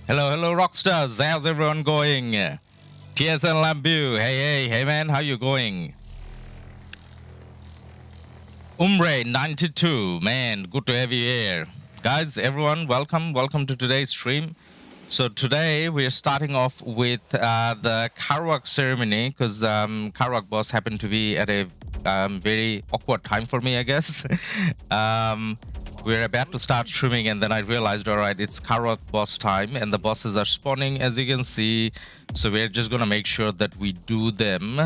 Hello, hello, rockstars. How's everyone going? TSN Lambu. Hey, man. How you going? Umbre92. Man, good to have you here. Guys, everyone, welcome. Welcome to today's stream. So today we're starting off with the Carak ceremony because Carak boss happened to be at a very awkward time for me, I guess. We're about to start streaming and then I realized, all right, it's Carak boss time and the bosses are spawning, as you can see. So we're just going to make sure that we do them.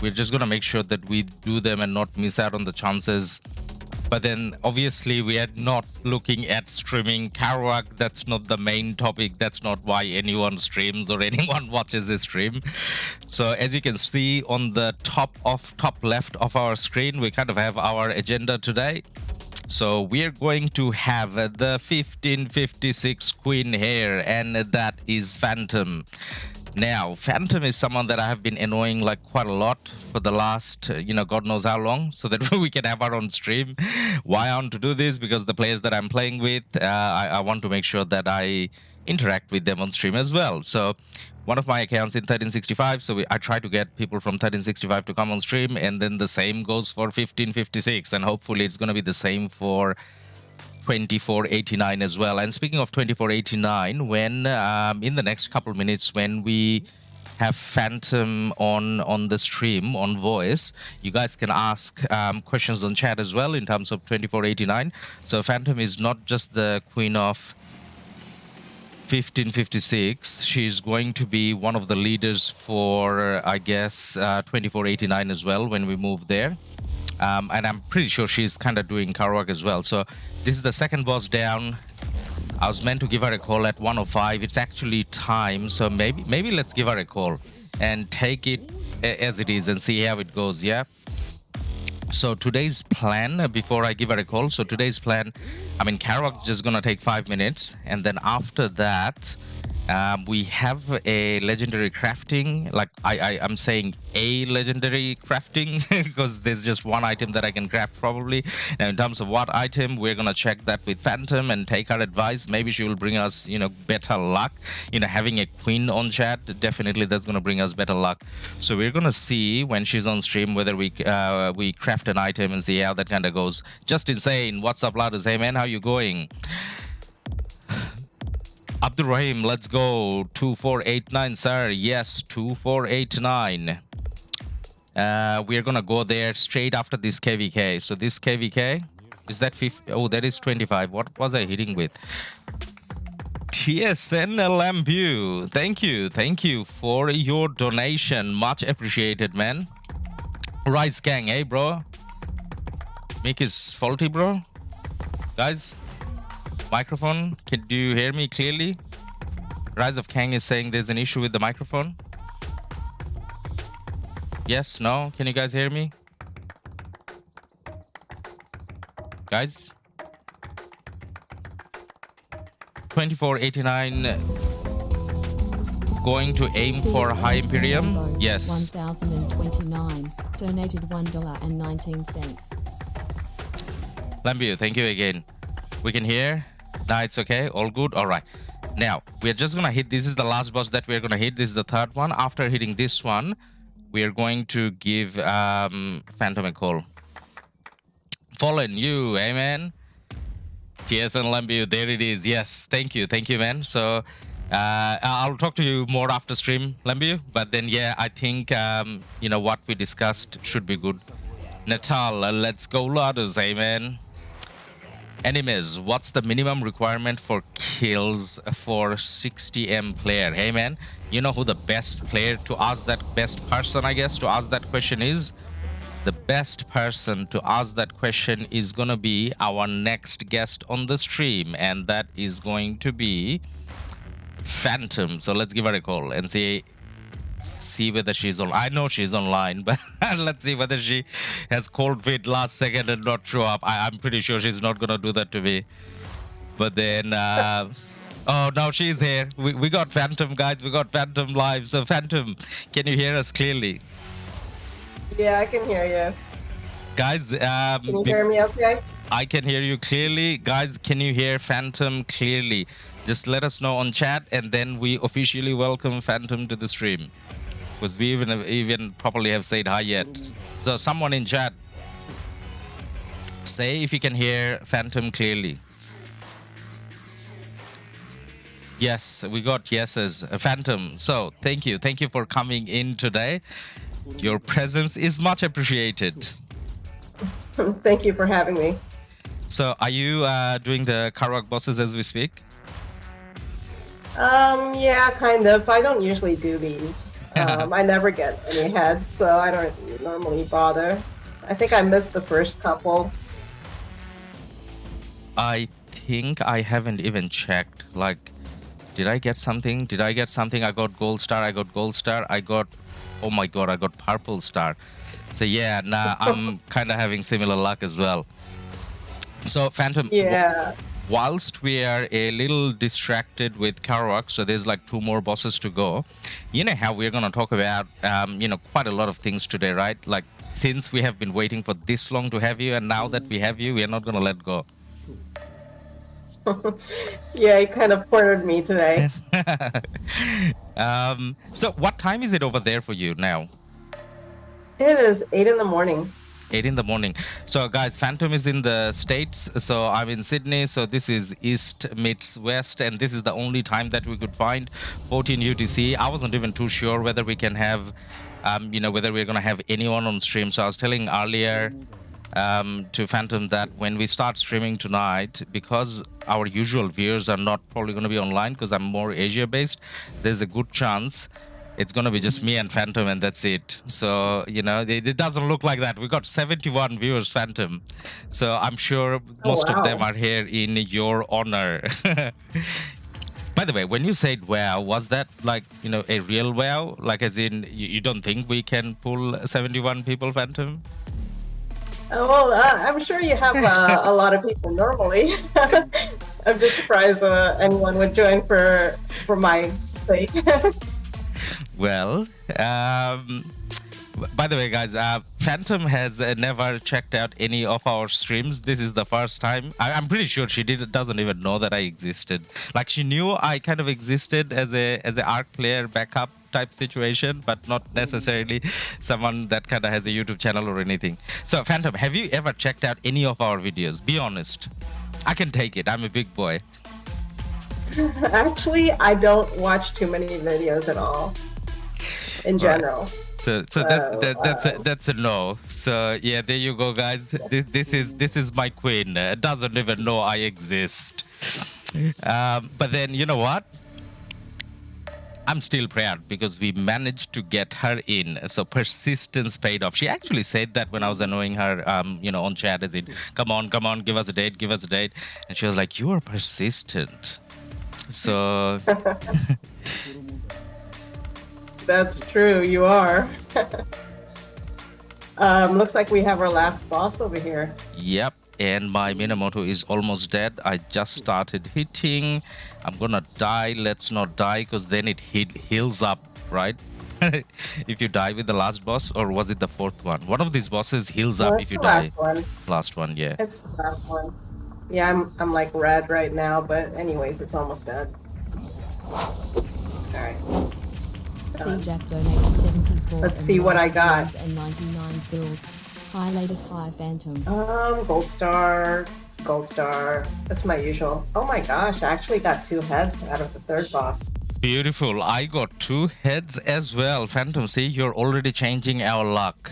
We're just going to make sure that we do them and not miss out on the chances. But then obviously we are not looking at streaming Carak. That's not the main topic. That's not why anyone streams or anyone watches this stream. So as you can see on the top left of our screen, we kind of have our agenda today. So we're going to have the 1556 Queen here, and that is Fantom. Now, Fantom is someone that I have been annoying like quite a lot for the last, God knows how long, so that we can have our own stream. Why I want to do this? Because the players that I'm playing with, I want to make sure that I interact with them on stream as well. So one of my accounts in 1365, so I try to get people from 1365 to come on stream, and then the same goes for 1556, and hopefully it's going to be the same for 2489 as well. And speaking of 2489, when in the next couple minutes when we have Fantom on the stream on voice, you guys can ask questions on chat as well in terms of 2489. So Fantom is not just the queen of 1556, she's going to be one of the leaders for, I guess, 2489 as well when we move there. And I'm pretty sure she's kind of doing Carak as well. So this is the second boss down. I was meant to give her a call at 1:05. It's actually time, so maybe let's give her a call and take it as it is and see how it goes. Yeah. So today's plan, before I give her a call, so today's plan, I mean, Carak's just gonna take 5 minutes, and then after that, we have a legendary crafting. Like I'm saying a legendary crafting because there's just one item that I can craft probably. Now in terms of what item, we're gonna check that with Fantom and take her advice. Maybe she will bring us, better luck. Having a queen on chat, definitely that's gonna bring us better luck. So we're gonna see when she's on stream whether we craft an item and see how that kind of goes. Just insane. What's up, Ladus? Hey man, how you going? Abdul Rahim, let's go. 2489, sir. Yes, 2489. We're gonna go there straight after this KvK. So this KvK, is that 50? Oh, that is 25. What was I hitting with? TSN Lambu. Thank you for your donation. Much appreciated, man. Rise Gang, hey bro. Mic is faulty, bro. Guys, microphone, do you hear me clearly? Rise of Kang is saying there's an issue with the microphone. Yes, no, can you guys hear me? Guys? 2489 going to aim for high Imperium. Yes. 1029 donated $1.19. Lambu, thank you again. We can hear. Nah, it's okay. All good. All right. Now, we're just going to hit. This is the last boss that we're going to hit. This is the third one. After hitting this one, we are going to give Fantom a call. Fallen, you, amen. TSN Lambu, there it is. Yes, thank you. Thank you, man. So, I'll talk to you more after stream, Lambu. But then, yeah, I think, what we discussed should be good. Natal, let's go, Ladus, amen. Enemies, what's the minimum requirement for kills for 60M player? Hey man, you know who the best player to ask that, best person I guess to ask that question is? The best person to ask that question is gonna be our next guest on the stream, and that is going to be Fantom. So let's give her a call and see whether she's on. I know she's online, but let's see whether she has cold feet last second and not show up. I'm pretty sure she's not gonna do that to me. But then, oh, now she's here. We got Fantom, guys. We got Fantom live. So Fantom, can you hear us clearly? Yeah, I can hear you. Guys, can you hear me okay? I can hear you clearly. Guys, can you hear Fantom clearly? Just let us know on chat, and then we officially welcome Fantom to the stream. Because we even properly have said hi yet. So someone in chat, say if you can hear Fantom clearly. Yes, we got yeses. Fantom, so thank you. Thank you for coming in today. Your presence is much appreciated. Thank you for having me. So are you doing the Carak bosses as we speak? Yeah, kind of. I don't usually do these. I never get any heads, so I don't normally bother. I think I missed the first couple. I think I haven't even checked. Like, did I get something? Did I get something? I got gold star. I got gold star. I got, oh my god, I got purple star. So yeah, nah, I'm kind of having similar luck as well. So Fantom, Yeah. whilst we are a little distracted with Carak, so there's like 2 more bosses to go. You know how we're going to talk about, quite a lot of things today, right? Like, since we have been waiting for this long to have you, and now that we have you, we are not going to let go. Yeah, he kind of cornered me today. So what time is it over there for you now? It is 8 in the morning. 8 in the morning. So guys, Fantom is in the States, so I'm in Sydney, so this is East meets West, and this is the only time that we could find 14 UTC. I wasn't even too sure whether we can have, whether we're going to have anyone on stream. So I was telling earlier to Fantom that when we start streaming tonight, because our usual viewers are not probably going to be online because I'm more Asia based, there's a good chance it's going to be just me and Fantom, and that's it. So, it doesn't look like that. We got 71 viewers, Fantom. So I'm sure most of them are here in your honor. By the way, when you said wow, was that like, a real wow? Like, as in, you don't think we can pull 71 people, Fantom? Oh, well, I'm sure you have a lot of people normally. I'm just surprised anyone would join for my sake. Well, by the way, guys, Fantom has never checked out any of our streams. This is the first time. I'm pretty sure she doesn't even know that I existed. Like, she knew I kind of existed as a ARC player backup type situation, but not necessarily someone that kind of has a YouTube channel or anything. So, Fantom, have you ever checked out any of our videos? Be honest. I can take it. I'm a big boy. Actually, I don't watch too many videos at all. In general. So that's a no. So yeah, there you go, guys. This is my queen. Doesn't even know I exist. But then you know what? I'm still proud because we managed to get her in. So persistence paid off. She actually said that when I was annoying her, on chat, as in, come on, give us a date, and she was like, you are persistent. So. That's true, you are. Looks like we have our last boss over here. Yep, and my Minamoto is almost dead. I just started hitting. I'm gonna die. Let's not die, because then it heals up, right? If you die with the last boss, or was it the 4th one? One of these bosses heals up if you die. Last one, yeah. It's the last one. Yeah, I'm like red right now, but anyways, it's almost dead. Alright. Jack donated 74. Let's see what I got. And 99 fills. Hi, latest hi, Fantom. Gold star. That's my usual. Oh my gosh, I actually got 2 heads out of the 3rd boss. Beautiful. I got 2 heads as well. Fantom, see, you're already changing our luck.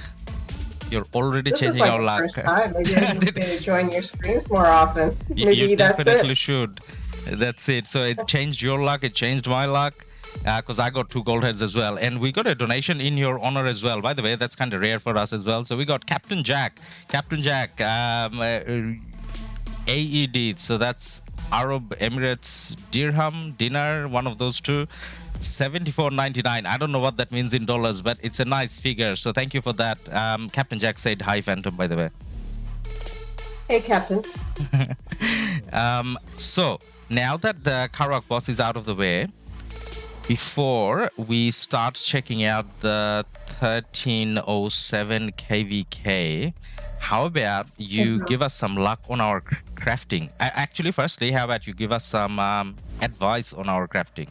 You're already changing our luck. This is like the first time. Maybe I need to join your streams more often. Maybe you that's definitely it. should. That's it. So it changed your luck. It changed my luck. Because I got 2 gold heads as well, and we got a donation in your honor as well. By the way, that's kind of rare for us as well. So we got Captain Jack, AED. So that's Arab Emirates dirham, dinar, one of those two. 74.99. I don't know what that means in dollars, but it's a nice figure. So thank you for that. Captain Jack said hi, Fantom, by the way. Hey, Captain. So now that the Carak boss is out of the way, before we start checking out the 1307 KvK, how about you Mhm. give us some luck on our crafting? Actually, firstly, how about you give us some advice on our crafting?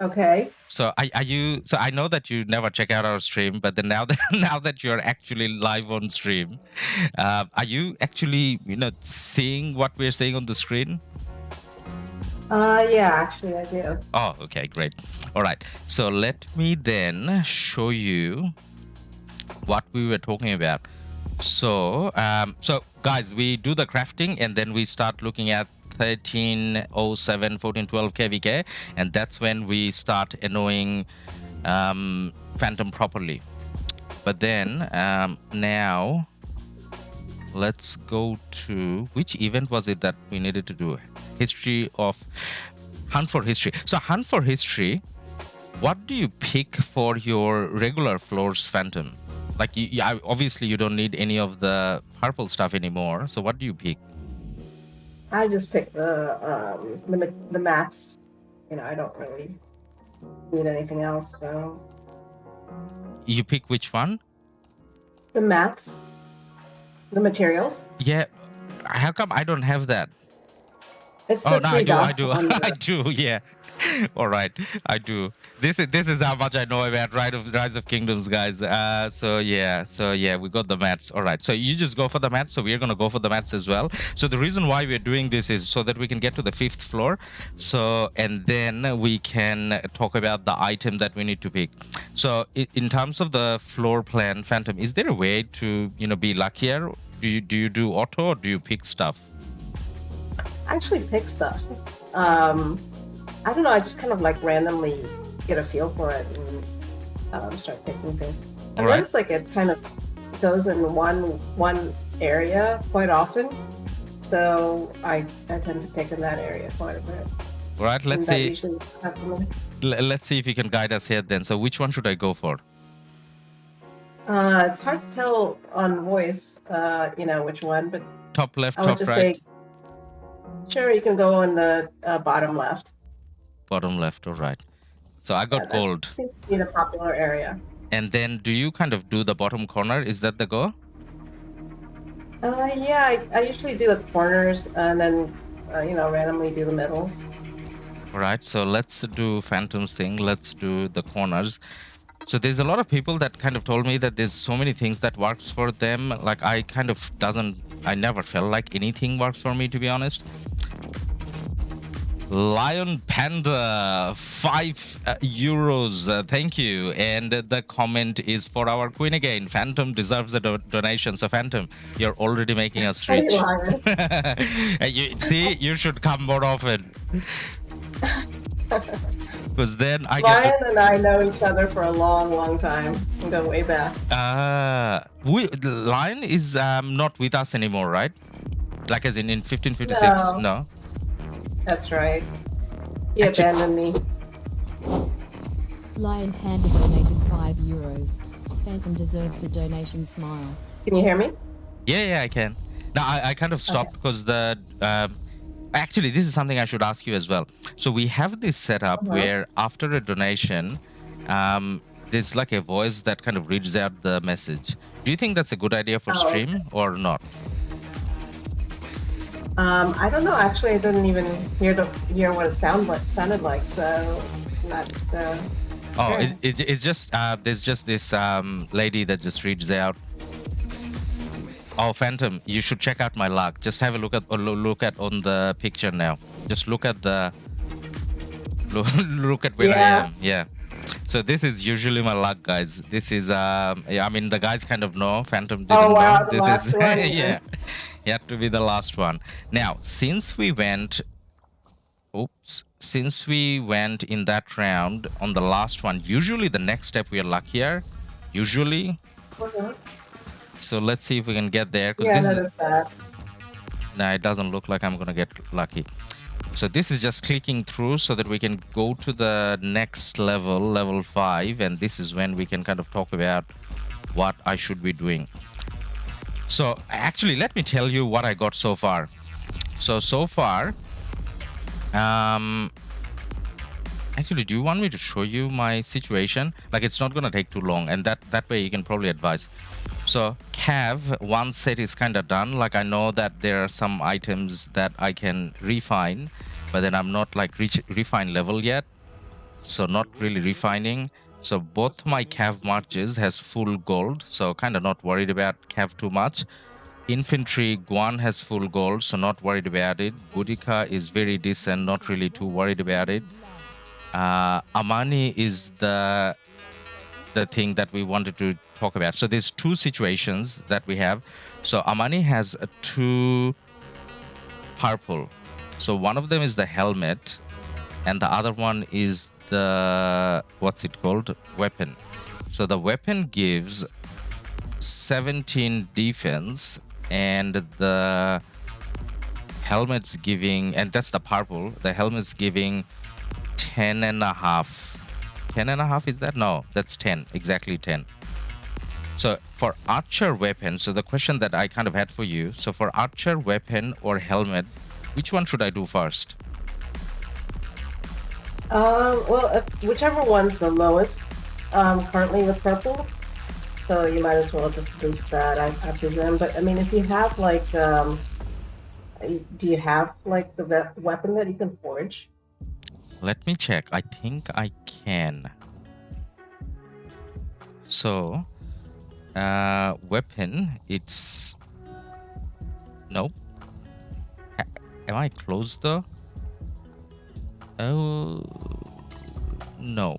Okay. So are you? So I know that you never check out our stream, but then now that now that you're actually live on stream, are you actually seeing what we're saying on the screen? Yeah, actually, I do. Oh, okay, great. All right. So let me then show you what we were talking about. So, so guys, we do the crafting and then we start looking at 1307 1412 kvk, and that's when we start annoying Phantom properly. But then now let's go to which event was it that we needed to do? History of Hunt for History. So Hunt for History, what do you pick for your regular floors, Phantom? Like, obviously you don't need any of the purple stuff anymore. So what do you pick? I just picked the mats. I don't really need anything else. So You pick which one? the mats, the materials. Yeah. How come I don't have that? It's Oh the no, three I do, I dots do, on I the. do. Yeah. All right, I do. This is how much I know about Rise of Kingdoms, guys. So yeah, we got the mats. All right, so you just go for the mats. So we're gonna go for the mats as well. So the reason why we're doing this is so that we can get to the 5th floor. So and then we can talk about the item that we need to pick. So in terms of the floor plan, Phantom, is there a way to be luckier? Do you do auto or do you pick stuff? I actually pick stuff. I don't know. I just kind of like randomly get a feel for it and start picking things. I All right. noticed like it kind of goes in one area quite often, so I tend to pick in that area quite a bit. All right, let's And that see. usually happens. Let's see if you can guide us here then. So which one should I go for? It's hard to tell on voice, which one, but Top left, I would top just right, say, sure, you can go on the bottom left. bottom left, all right. So I got that gold. Seems to be the popular area. And then do you kind of do the bottom corner? Is that the go? Yeah, I usually do the corners and then, randomly do the middles. All right, so let's do Phantom's thing. Let's do the corners. So there's a lot of people that kind of told me that there's so many things that works for them. Like I never felt like anything works for me, to be honest. Lion Panda, 5 euros. Thank you. And the comment is for our queen again. Phantom deserves a donation. So Phantom, you're already making us Hey, rich. Lion. See, you should come more often. Because then I Lion get. and I know each other for a long, long time. We go way back. Lion is not with us anymore, right? Like as in 1556? No. That's right. He abandoned me. Lion Panda donated 5 euros. Phantom deserves a donation smile. Can you hear me? Yeah, I can. Now I kind of stopped because the actually this is something I should ask you as well. So we have this setup where after a donation, there's like a voice that kind of reads out the message. Do you think that's a good idea for stream or not? I don't know. Actually, I didn't even hear what it sounded like. So not. Oh, sure. it's just there's just this lady that just reads out. Oh, Phantom, you should check out my luck. Just have a look at on the picture now. Just look at the look at where I am. Yeah. So this is usually my luck, guys. This is I mean the guys kind of know. Phantom didn't know. The This last is one. yeah. You have to be the last one. Now, since we went in that round on the last one, usually the next step we are luckier. Usually. So let's see if we can get there. Yeah, I noticed that. Nah, it doesn't look like I'm gonna get lucky. So this is just clicking through so that we can go to the next level, level 5, and this is when we can kind of talk about what I should be doing. So actually, let me tell you what I got so far. So far, Actually, do you want me to show you my situation? Like, it's not gonna take too long, and that way you can probably advise. So Cav, one set is kind of done. Like, I know that there are some items that I can refine, but then I'm not like refine level yet, so not really refining. So both my Cav marches has full gold, so kind of not worried about Cav too much. Infantry Guan has full gold, so not worried about it. Boudica is very decent, not really too worried about it. Amani is the thing that we wanted to talk about. So there's two situations that we have. So Amani has two purple. So one of them is the helmet, and the other one is the, what's it called? Weapon. So the weapon gives 17 defense, and the helmet's giving, and that's the purple, the helmet's giving 10 and a half. 10 and a half, is that? No, that's 10, exactly 10. So for archer weapon, so the question that I kind of had for you, so for archer weapon or helmet, which one should I do first? Well, whichever one's the lowest, currently with purple, so you might as well just boost that, I presume. But I mean, if you have like, do you have like the weapon that you can forge? Let me check. I think I can. So, weapon, it's... Nope. Am I close though? Oh, no.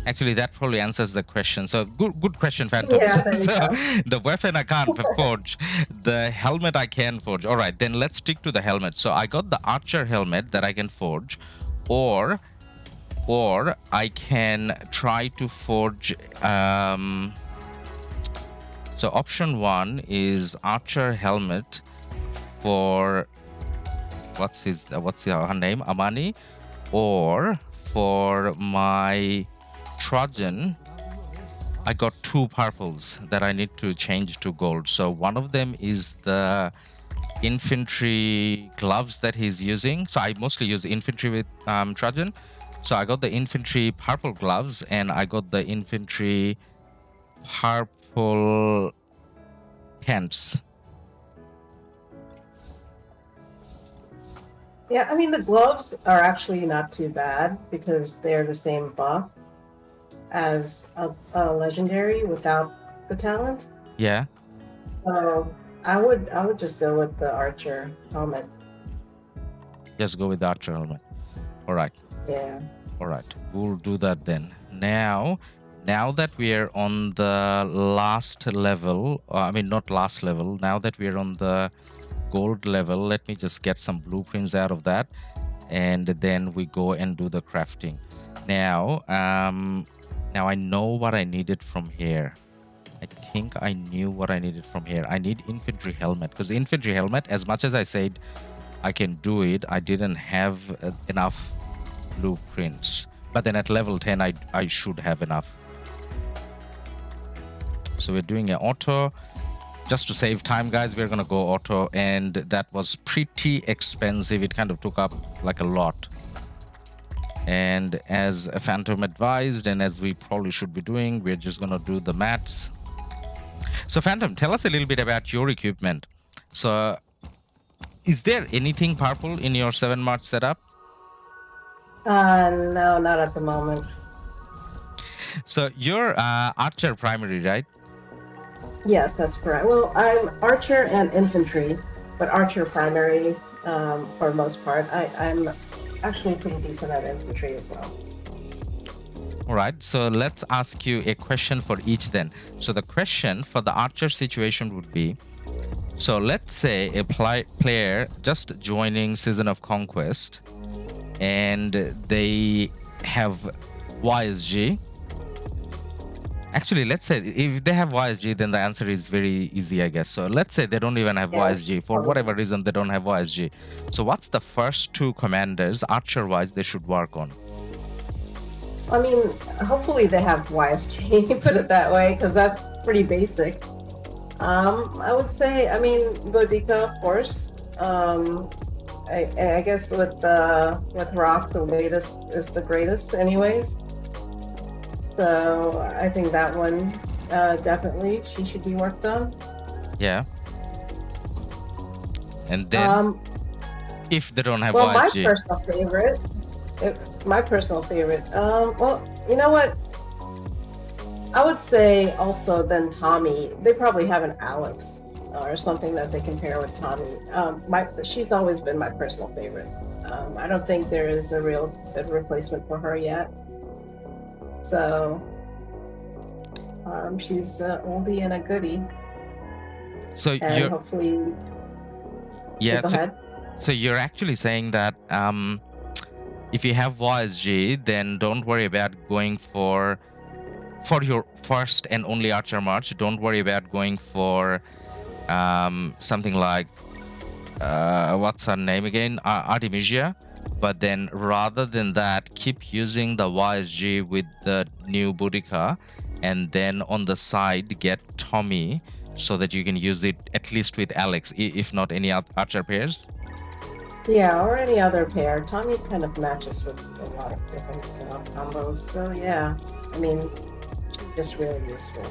Actually, that probably answers the question. So, good question, Phantom. Yeah, So, the weapon I can't forge. The helmet I can forge. All right, then let's stick to the helmet. So, I got the archer helmet that I can forge. Or I can try to forge. So option one is archer helmet for what's her name, Amani, or for my Trojan. I got two purples that I need to change to gold. So one of them is the infantry gloves that he's using. So I mostly use infantry with Trojan. So I got the infantry purple gloves, and I got the infantry purple pants. Yeah, I mean, the gloves are actually not too bad because they're the same buff as a legendary without the talent. Yeah. So I would just go with the archer helmet. Just go with the archer helmet. All right. Yeah. All right. We'll do that then. Now that we are on the last level, I mean, not last level, now that we are on the gold level, let me just get some blueprints out of that, and then we go and do the crafting. Now I know what I needed from here. I think I knew what I needed from here. I need infantry helmet, because the infantry helmet, as much as I said I can do it, I didn't have enough blueprints. But then at level 10, I should have enough. So we're doing an auto. Just to save time, guys, we're going to go auto. And that was pretty expensive. It kind of took up like a lot. And as Phantom advised, and as we probably should be doing, we're just going to do the mats. So Phantom, tell us a little bit about your equipment. So is there anything purple in your 7 March setup? No, not at the moment. So you're archer primary, right? Yes, that's correct. Well, I'm archer and infantry, but archer primary for the most part. I'm actually pretty decent at infantry as well. All right, so let's ask you a question for each then. So the question for the archer situation would be, so let's say a player just joining Season of Conquest and they have YSG. Actually, let's say if they have YSG, then the answer is very easy, I guess. So let's say they don't even have YSG. For whatever reason, they don't have YSG. So what's the first 2 commanders, archer-wise, they should work on? I mean, hopefully they have YSG, put it that way, because that's pretty basic. I would say, I mean, Boudica, of course, I guess with RoK, the latest is the greatest, anyways. So I think that one definitely she should be worked on. Yeah. And then if they don't have well, YSG. my personal favorite. Well, you know what? I would say also then Tommy. They probably have an Alex or something that they can pair with Tommy. She's always been my personal favorite. I don't think there is a real good replacement for her yet. So she's an oldie and a goodie. So and you're hopefully. yeah. Go ahead. So you're actually saying that if you have YSG, then don't worry about going for your first and only Archer March. Don't worry about going for something like what's her name again, Artemisia. But then rather than that, keep using the YSG with the new Boudica, and then on the side get Tommy, so that you can use it at least with Alex, if not any Archer pairs. Yeah, or any other pair. Tommy kind of matches with a lot of different combos. So yeah, I mean, she's just really useful.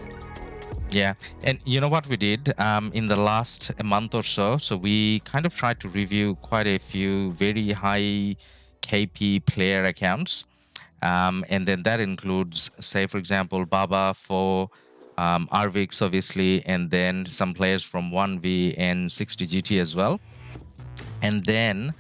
Yeah, and you know what we did in the last month or so? So we kind of tried to review quite a few very high KP player accounts. And then that includes, say, for example, Baba for RVX, obviously, and then some players from 1V and 60GT as well. And then,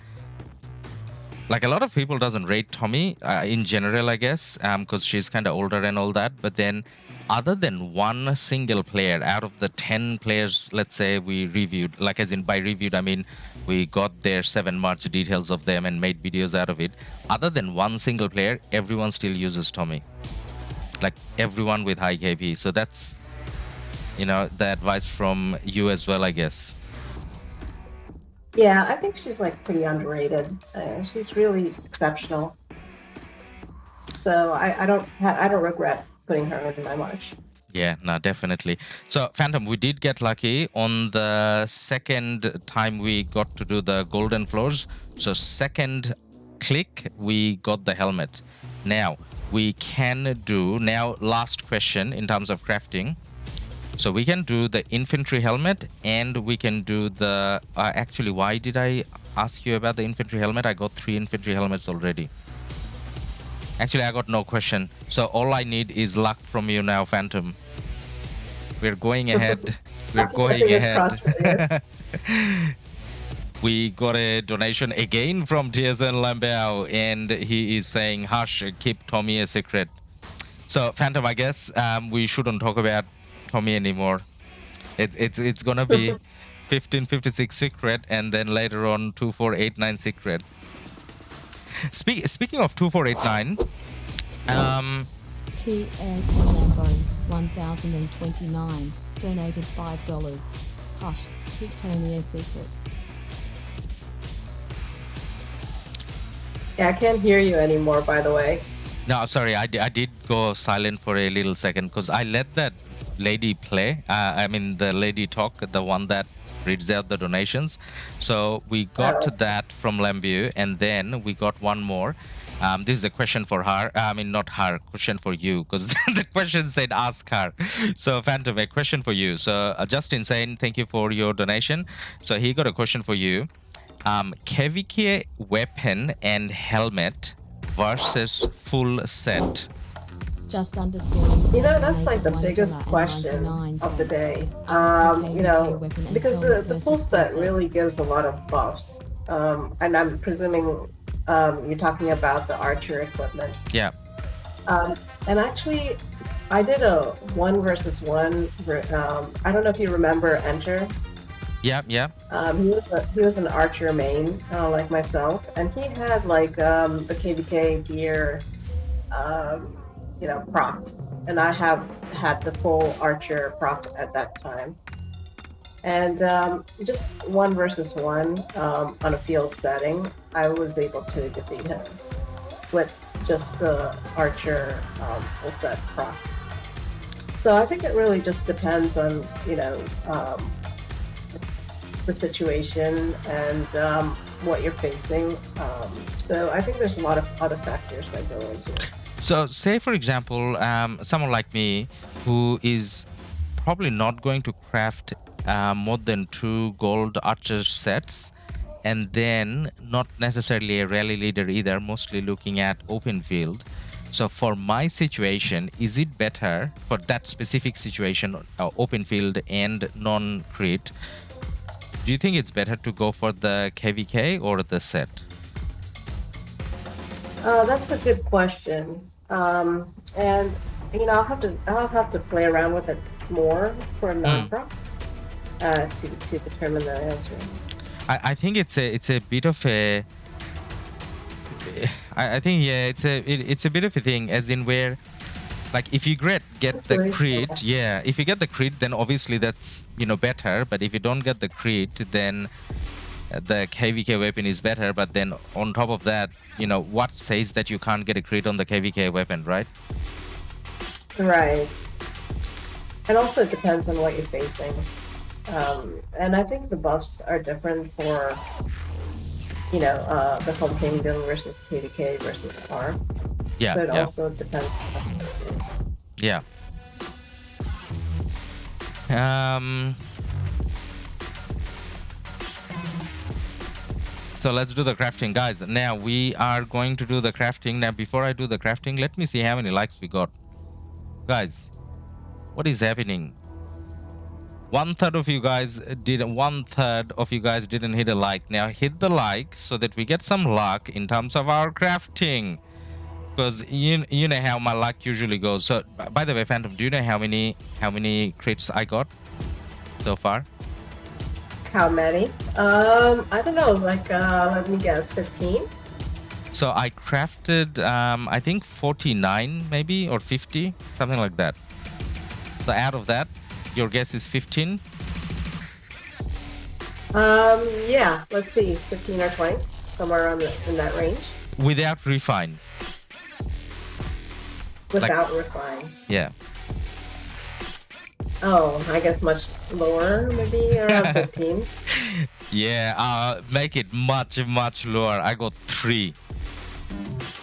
like, a lot of people doesn't rate Tommy in general, I guess, because she's kind of older and all that. But then, other than one single player out of the 10 players, let's say, we reviewed, like as in by reviewed, I mean, we got their 7 March details of them and made videos out of it. Other than one single player, everyone still uses Tommy. Like, everyone with high KP. So that's, you know, the advice from you as well, I guess. Yeah, I think she's like pretty underrated. She's really exceptional. So I don't regret putting her in my March. Yeah, no, definitely. So, Phantom, we did get lucky on the second time we got to do the golden floors. So, second click, we got the helmet. Now, we can do, now last question in terms of crafting. So, we can do the infantry helmet and we can do the, actually, why did I ask you about the infantry helmet? I got 3 infantry helmets already. Actually, I got no question. So all I need is luck from you now, Phantom. We're going ahead. We're going ahead. We got a donation again from TSN Lambao, and he is saying, hush, keep Tommy a secret. So, Phantom, I guess we shouldn't talk about Tommy anymore. It's going to be 1556 secret, and then later on 2489 secret. Speaking of 2489, TS Lambo 1029 donated $5. Hush, keep Tommy a secret. Yeah, I can't hear you anymore, by the way. No, sorry, I did go silent for a little second because I let that lady play. I mean, the lady talk, the one that reads out the donations. So we got that from Lambu, and then we got one more. This is a question for her. I mean, not her, question for you, because the question said ask her. So, Phantom, a question for you. So, Justin saying thank you for your donation. So, he got a question for you. KvK weapon and helmet versus full set. Just underscore. You know, that's like the biggest question of the day. You know, because the full set really gives a lot of buffs. And I'm presuming you're talking about the archer equipment. Yeah. And actually, I did a 1 versus 1. I don't know if you remember Enter. Yeah, yeah. He was an archer main, like myself, and he had like the KvK gear, you know, propped, and I have had the full archer prop at that time. And just 1 versus 1 on a field setting, I was able to defeat him with just the archer full set prop. So I think it really just depends on, you know, the situation, and what you're facing. So I think there's a lot of other factors that go into it. So say for example, someone like me who is probably not going to craft more than 2 gold archer sets, and then not necessarily a rally leader either, mostly looking at open field. So for my situation, is it better for that specific situation, open field and non-crit, do you think it's better to go for the KvK or the set? That's a good question. And you know, I'll have to play around with it more for non-pro to determine the answer. I think it's a bit of a I think yeah, it's a bit of a thing, as in where, like, if you get the crit, yeah, if you get the crit, then obviously that's, you know, better. But if you don't get the crit, then the KvK weapon is better. But then on top of that, you know, what says that you can't get a crit on the KvK weapon, right? Right. And also it depends on what you're facing. And I think the buffs are different for, you know, the Home Kingdom versus KvK versus R. Yeah. So it also depends on those things. Yeah. So let's do the crafting, guys. Now we are going to do the crafting. Now before I do the crafting, let me see how many likes we got. Guys, what is happening? 1/3 of you guys didn't hit a like. Now hit the like so that we get some luck in terms of our crafting, because you know how my luck usually goes. So by the way, Phantom, do you know how many crits I got so far? How many? I don't know, like let me guess, 15. So I crafted I think 49 maybe, or 50, something like that. So out of that, your guess is 15? Yeah, let's see, 15 or 20, somewhere around in that range. Without refine. Without refine. Yeah. Oh, I guess much lower, maybe around 15. Yeah, make it much lower. I got 3.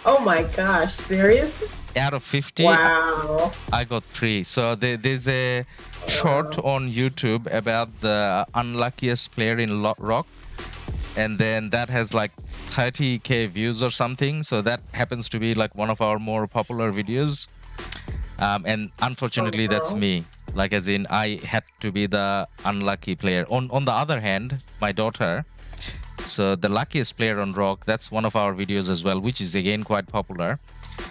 Oh my gosh, seriously? Out of 50, wow. I got 3. So there's a short on YouTube about the unluckiest player in RoK, and then that has like 30k views or something. So that happens to be like one of our more popular videos, and unfortunately that's me. Like, as in, I had to be the unlucky player. On the other hand, my daughter, so the luckiest player on RoK, that's one of our videos as well, which is again quite popular.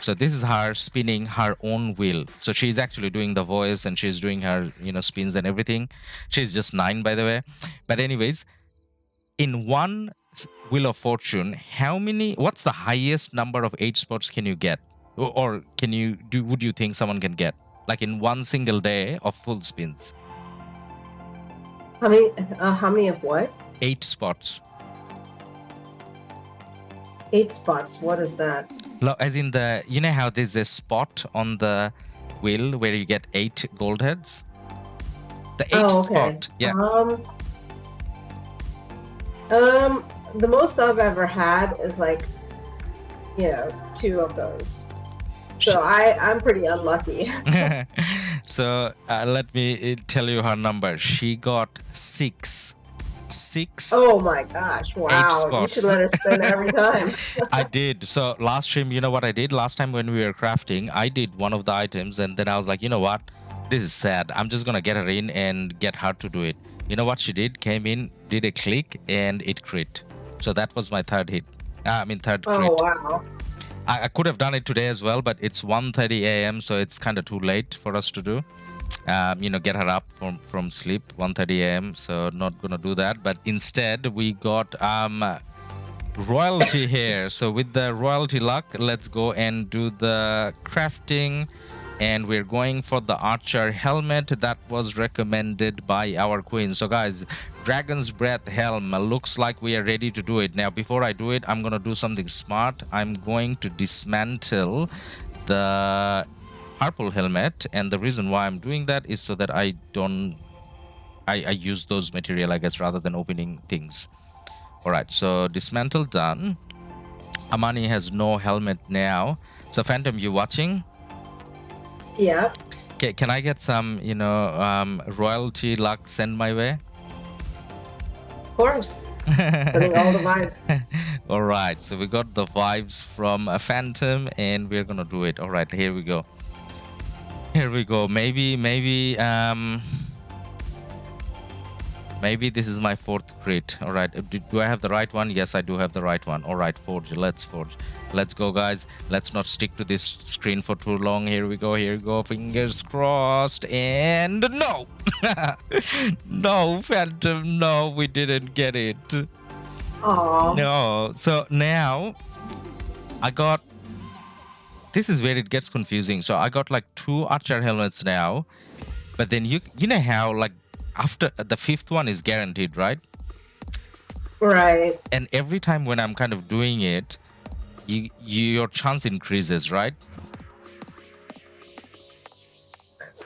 So this is her spinning her own wheel. So she's actually doing the voice and she's doing her, you know, spins and everything. She's just 9, by the way. But anyways, in one Wheel of Fortune, what's the highest number of 8 spots can you get? Or would you think someone can get? Like in one single day of full spins. How many of what? 8 spots. 8 spots, what is that? As in you know how there's a spot on the wheel where you get 8 gold heads? The 8th spot. Yeah. The most I've ever had is like, you know, 2 of those. So I'm pretty unlucky. So let me tell you her number. She got 6. Oh my gosh, wow. 8 spots. You should let her spin every time. I did. So last stream, you know what I did? Last time when we were crafting, I did one of the items and then I was like, you know what? This is sad. I'm just going to get her in and get her to do it. You know what she did? Came in, did a click, and it crit. So that was my third hit. Third crit. Oh, wow. I could have done it today as well, but it's 1:30 a.m. so it's kind of too late for us to do. You know, get her up from sleep, 1:30 a.m. So not gonna do that. But instead, we got royalty here. So with the royalty luck, let's go and do the crafting. And we're going for the archer helmet that was recommended by our queen. So guys, Dragon's Breath helm, looks like we are ready to do it. Now before I do it, I'm gonna do something smart. I'm going to dismantle the purple helmet, and the reason why I'm doing that is so that I use those material, I guess, rather than opening things. All right, so dismantle done. Amani has no helmet now. So Phantom, you watching? Yeah, Can I get some, royalty luck sent my way? of course. Sending all the vibes. All right, so we got the vibes from a Phantom, and we're gonna do it. All right, here we go. Here we go. Maybe this is my fourth crit. All right, do I have the right one? Yes, I do have the right one. All right, forge. Let's forge. Let's go, guys. Let's not stick to this screen for too long. Here we go. Here we go. Fingers crossed. And no, no, Phantom. No, we didn't get it. Aww. No. So now I got. This is where it gets confusing. So I got like 2 archer helmets now, but then you know how like after the 5th one is guaranteed, right? Right. And every time when I'm kind of doing it, your chance increases, right?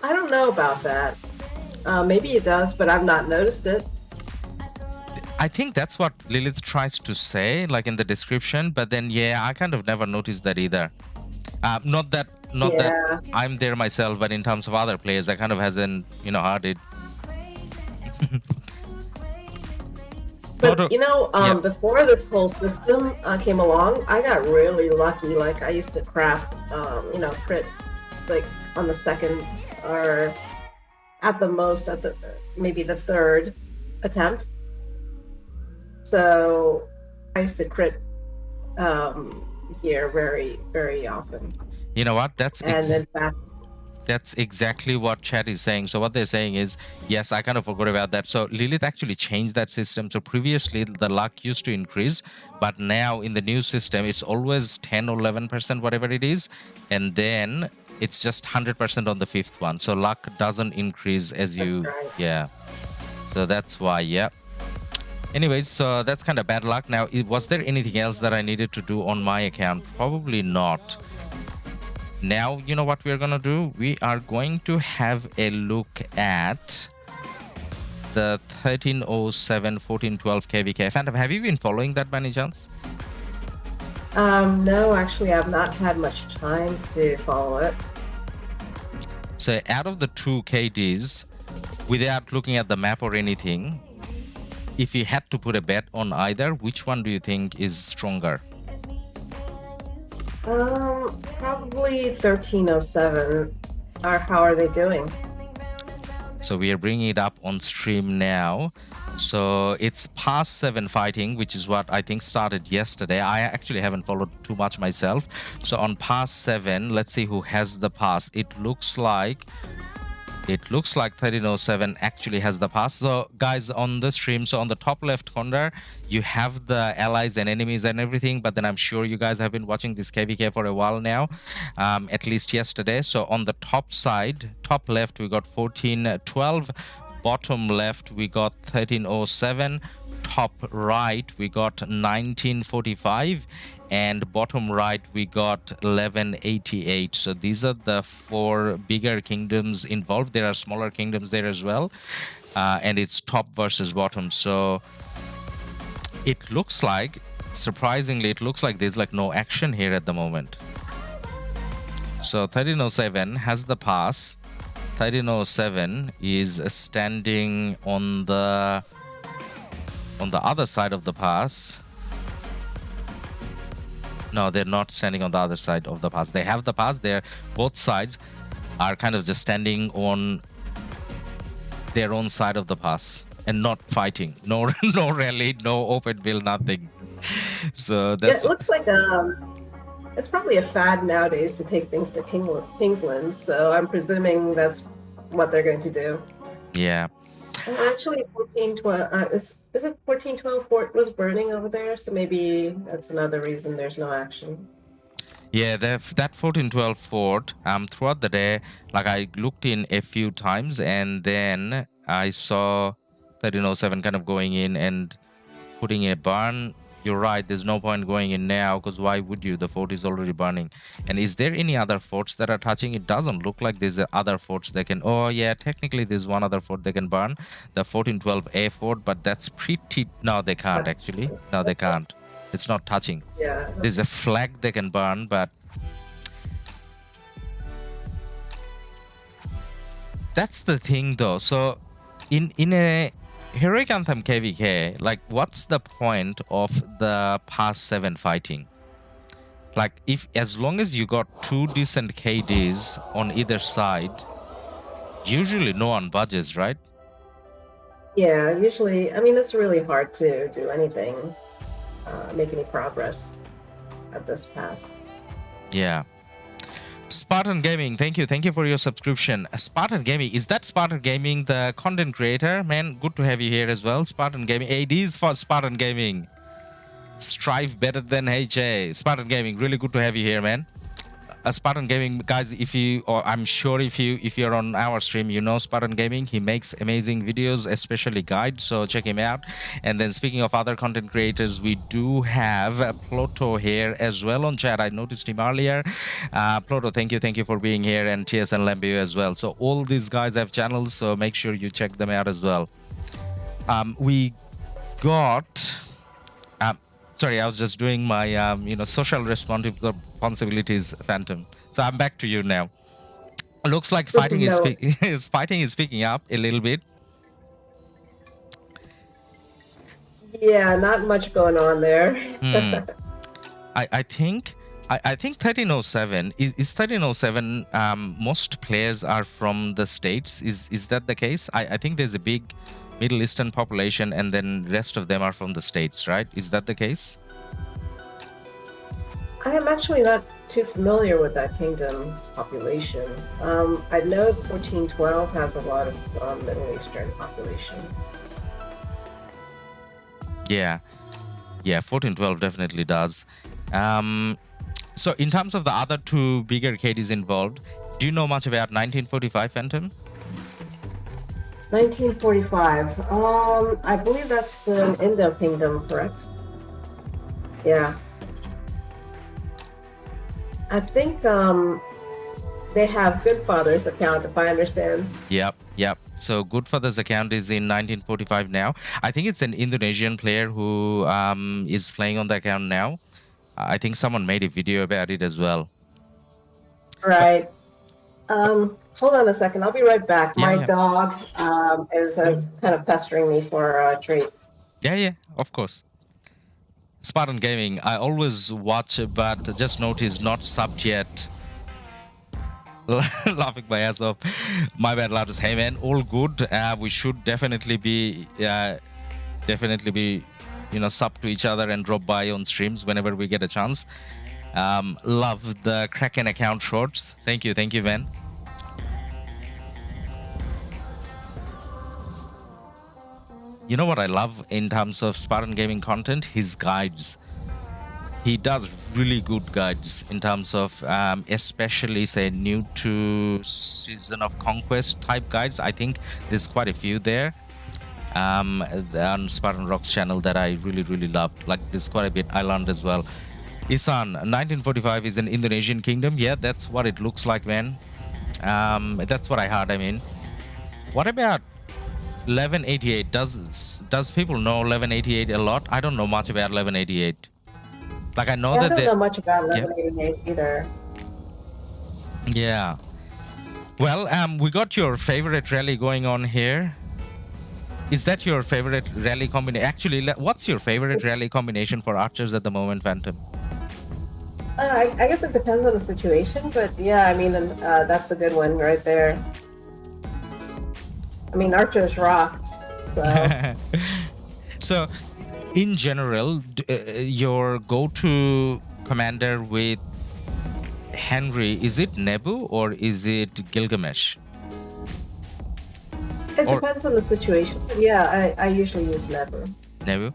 I don't know about that. Maybe it does, but I've not noticed it. I think that's what Lilith tries to say, like in the description. But then, yeah, I kind of never noticed that either. Not that I'm there myself, but in terms of other players, I kind of hasn't, heard it. But before this whole system came along, I got really lucky. Like I used to craft, crit, like on the 2nd or at the most maybe the 3rd attempt. So I used to crit here very, very often. You know what? That's That's exactly what chat is saying. So what they're saying is, yes, I kind of forgot about that. So Lilith actually changed that system. So previously the luck used to increase, but now in the new system, it's always 10 or 11%, whatever it is. And then it's just 100% on the 5th one. So luck doesn't increase as you, right. Yeah. So that's why, yeah. Anyways, so that's kind of bad luck. Now, was there anything else that I needed to do on my account? Probably not. Now, you know what we're going to do? We are going to have a look at the 1307 1412 KvK. Phantom, have you been following that by any chance? No, actually, I've not had much time to follow it. So out of the 2 KDs, without looking at the map or anything, if you had to put a bet on either, which one do you think is stronger? Probably 1307. Or how are they doing? So we are bringing it up on stream now. So it's past 7 fighting, which is what I think started yesterday. I actually haven't followed too much myself. So on past 7, let's see who has the pass. It looks like 1307 actually has the pass. So guys, on the stream, so on the top left corner, you have the allies and enemies and everything, but then I'm sure you guys have been watching this KvK for a while now, at least yesterday. So on the top side, top left, we got 1412, bottom left, we got 1307, top right, we got 1945, and bottom right we got 1188. So these are the 4 bigger kingdoms involved. There are smaller kingdoms there as well, and it's top versus bottom. So it looks like, surprisingly, it looks like there's like no action here at the moment. So 1307 has the pass. 1307 is standing on the other side of the pass. No, they're not standing on the other side of the pass. They have the pass. They're both sides are kind of just standing on their own side of the pass and not fighting. No, no rally, no open bill, nothing. So that's. Yeah, it looks like it's probably a fad nowadays to take things to Kingsland. So I'm presuming that's what they're going to do. Yeah. Actually, 1412. Is it 1412 fort was burning over there? So maybe that's another reason there's no action. Yeah, that 1412 fort, throughout the day, like I looked in a few times and then I saw 1307 kind of going in and putting a barn You're right. There's no point going in now because why would you? The fort is already burning. And is there any other forts that are touching? It doesn't look like there's other forts they can. Oh yeah, technically there's one other fort they can burn, the 1412A fort, but that's pretty. No, they can't actually. No, they can't. It's not touching. Yeah. There's a flag they can burn, but that's the thing though. So in a Heroic Anthem KvK, like what's the point of the past 7 fighting? Like if as long as you got 2 decent KDs on either side, usually no one budges, right? Yeah, usually, I mean, it's really hard to do anything, make any progress at this pass. Yeah. Spartan Gaming, thank you for your subscription. Spartan Gaming, is that Spartan Gaming the content creator? Man, good to have you here as well. Spartan Gaming, ADs for Spartan Gaming. Strive better than HA. Spartan Gaming, really good to have you here, man. Spartan Gaming, guys, if you, or I'm sure if you're on our stream, you know Spartan Gaming. He makes amazing videos, especially guides, so check him out. And then speaking of other content creators, we do have Ploto here as well on chat. I noticed him earlier. Ploto, thank you for being here, and TSN Lambio as well. So all these guys have channels, so make sure you check them out as well. We got sorry, I was just doing my social responsibilities, Phantom. So I'm back to you now. Looks like fighting is picking up a little bit. Yeah, not much going on there. I think 1307 is 1307. Most players are from the States. Is that the case? I think there's a big Middle Eastern population, and then rest of them are from the States, right? Is that the case? I am actually not too familiar with that kingdom's population. I know 1412 has a lot of Middle Eastern population. Yeah, 1412 definitely does. So in terms of the other 2 bigger KDs involved, do you know much about 1945 Phantom? 1945. I believe that's an Indo kingdom, correct? Yeah. I think they have Goodfather's account, if I understand. Yep. So Goodfather's account is in 1945 now. I think it's an Indonesian player who is playing on the account now. I think someone made a video about it as well. Right. Hold on a second. I'll be right back. My dog is kind of pestering me for a treat. Yeah, of course. Spartan Gaming, I always watch, but just notice not subbed yet. Laughing my ass off. My bad, Ladus. Hey man, all good. We should definitely be sub to each other and drop by on streams whenever we get a chance. Love the Kraken account shorts. Thank you, man. You know what I love in terms of Spartan Gaming content? His guides. He does really good guides in terms of, especially say new to Season of Conquest type guides. I think there's quite a few there on Spartan RoK's channel that I really love. Like there's quite a bit I learned as well. Isan, 1945 is an Indonesian kingdom. Yeah, that's what it looks like, man. That's what I heard. I mean, what about 1188? Does people know 1188 a lot? I don't know much about 1188. Like I know that I don't know much about 1188 either. Yeah. Well, we got your favorite rally going on here. Is that your favorite rally combination? Actually, what's your favorite rally combination for archers at the moment, Phantom? I guess it depends on the situation, but yeah, I mean, that's a good one right there. I mean, archers rock. So, so in general, your go-to commander with Henry, is it Nebu or is it Gilgamesh? It depends on the situation. Yeah, I usually use Nebu. Nebu.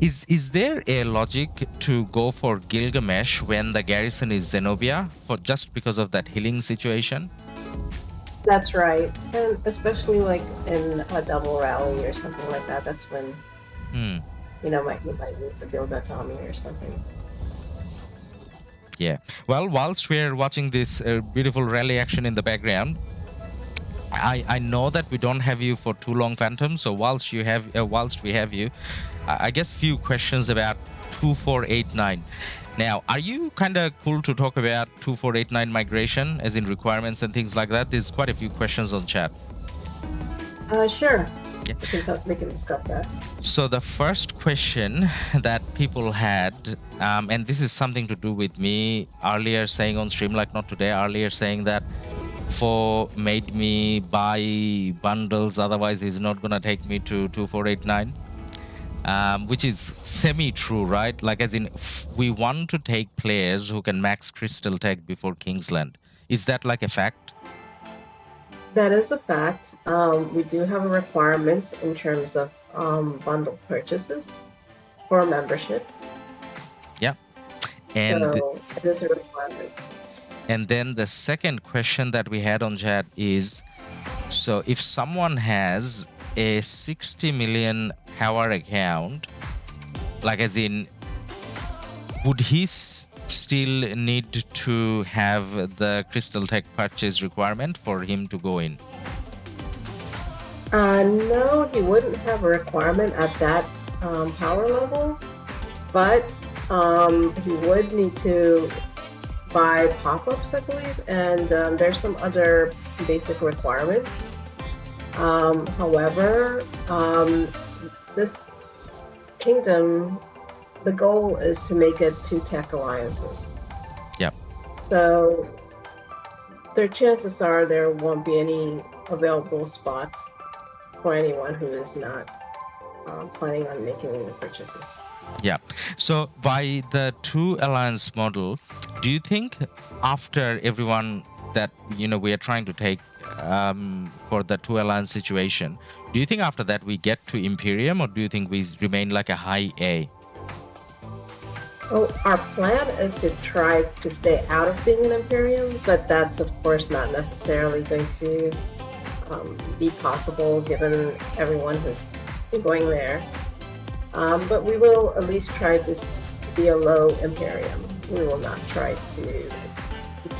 Is there a logic to go for Gilgamesh when the garrison is Zenobia, for just because of that healing situation? That's right, and especially like in a double rally or something like that. That's when you might use to build a Tommy or something. Yeah. Well, whilst we're watching this beautiful rally action in the background, I know that we don't have you for too long, Phantom. So whilst we have you, I guess few questions about 2489. Now, are you kind of cool to talk about 2489 migration, as in requirements and things like that? There's quite a few questions on chat. Sure. Yeah. We can discuss that. So the first question that people had, and this is something to do with me earlier saying on stream, like not today, earlier saying that for made me buy bundles, otherwise he's not gonna take me to 2489, which is semi-true, right? Like as in, we want to take players who can max Crystal Tech before Kingsland. Is that like a fact? That is a fact. We do have requirements in terms of bundle purchases for membership. Yeah. And so it is a requirement. And then the second question that we had on chat is, so if someone has a 60 million power account, like as in, would he still need to have the Crystal Tech purchase requirement for him to go in? No, he wouldn't have a requirement at that power level, but he would need to buy pop-ups, I believe, and there's some other basic requirements. However, this kingdom, the goal is to make it 2 tech alliances. Yep. So their chances are there won't be any available spots for anyone who is not planning on making any purchases. Yeah. So by the 2 alliance model, do you think after everyone that we are trying to take for the 2 alliance situation, do you think after that we get to Imperium, or do you think we remain like a high A? Well, our plan is to try to stay out of being an Imperium, but that's of course not necessarily going to be possible given everyone who's going there. But we will at least try to be a low Imperium. We will not try to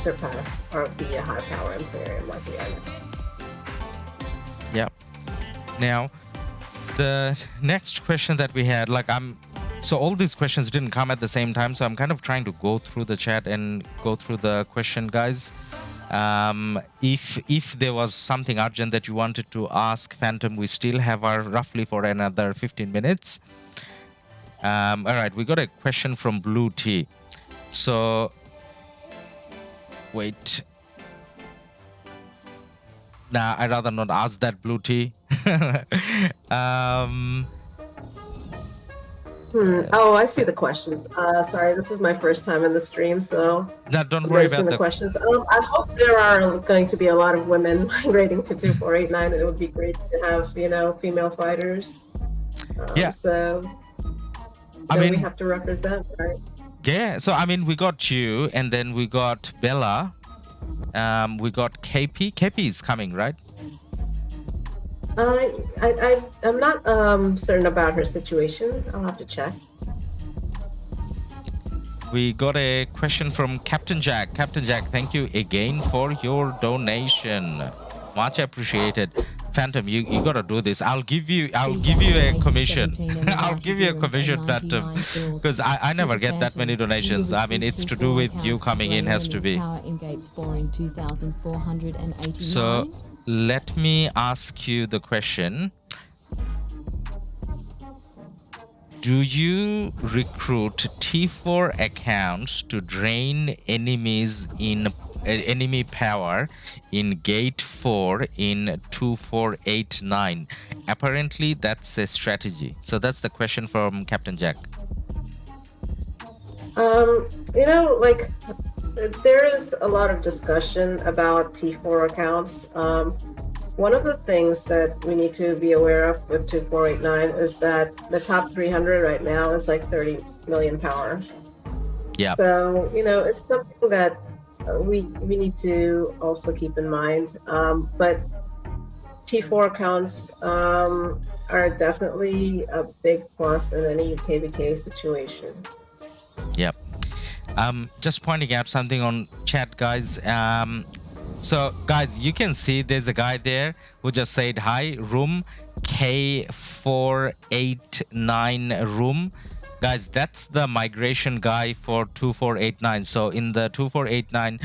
surpass or be a high power Imperium like we are now. Yeah. Now, the next question that we had, so all these questions didn't come at the same time, so I'm kind of trying to go through the chat and go through the question, guys. If there was something urgent that you wanted to ask Phantom, we still have our roughly for another 15 minutes. All right, we got a question from Blue Tea. So, wait. Nah, I'd rather not ask that, Blue Tea. Oh, I see the questions. Sorry, this is my first time in the stream, so no, don't worry about the questions. I hope there are going to be a lot of women migrating to 2489. It would be great to have, female fighters. Yeah. So we have to represent, right? Yeah. So we got you, and then we got Bella. We got KP. KP is coming, right? I'm not certain about her situation. I'll have to check. We got a question from Captain Jack. Captain Jack, thank you again for your donation. Much appreciated. Phantom, you gotta do this. I'll give you a commission. I'll give you a commission, Phantom, because I never get that many donations. It's to do with you coming in, has to be. So let me ask you the question. Do you recruit T4 accounts to drain enemies in enemy power in gate 4 in 2489? Apparently that's a strategy. So that's the question from Captain Jack. There is a lot of discussion about T4 accounts. One of the things that we need to be aware of with 2489 is that the top 300 right now is like 30 million power. Yeah. So, it's something that we need to also keep in mind. But T4 accounts are are definitely a big plus in any KvK situation. Yep. Just pointing out something on chat, guys. So guys, you can see there's a guy there who just said hi, room K489 room. Guys, that's the migration guy for 2489. So in the 2489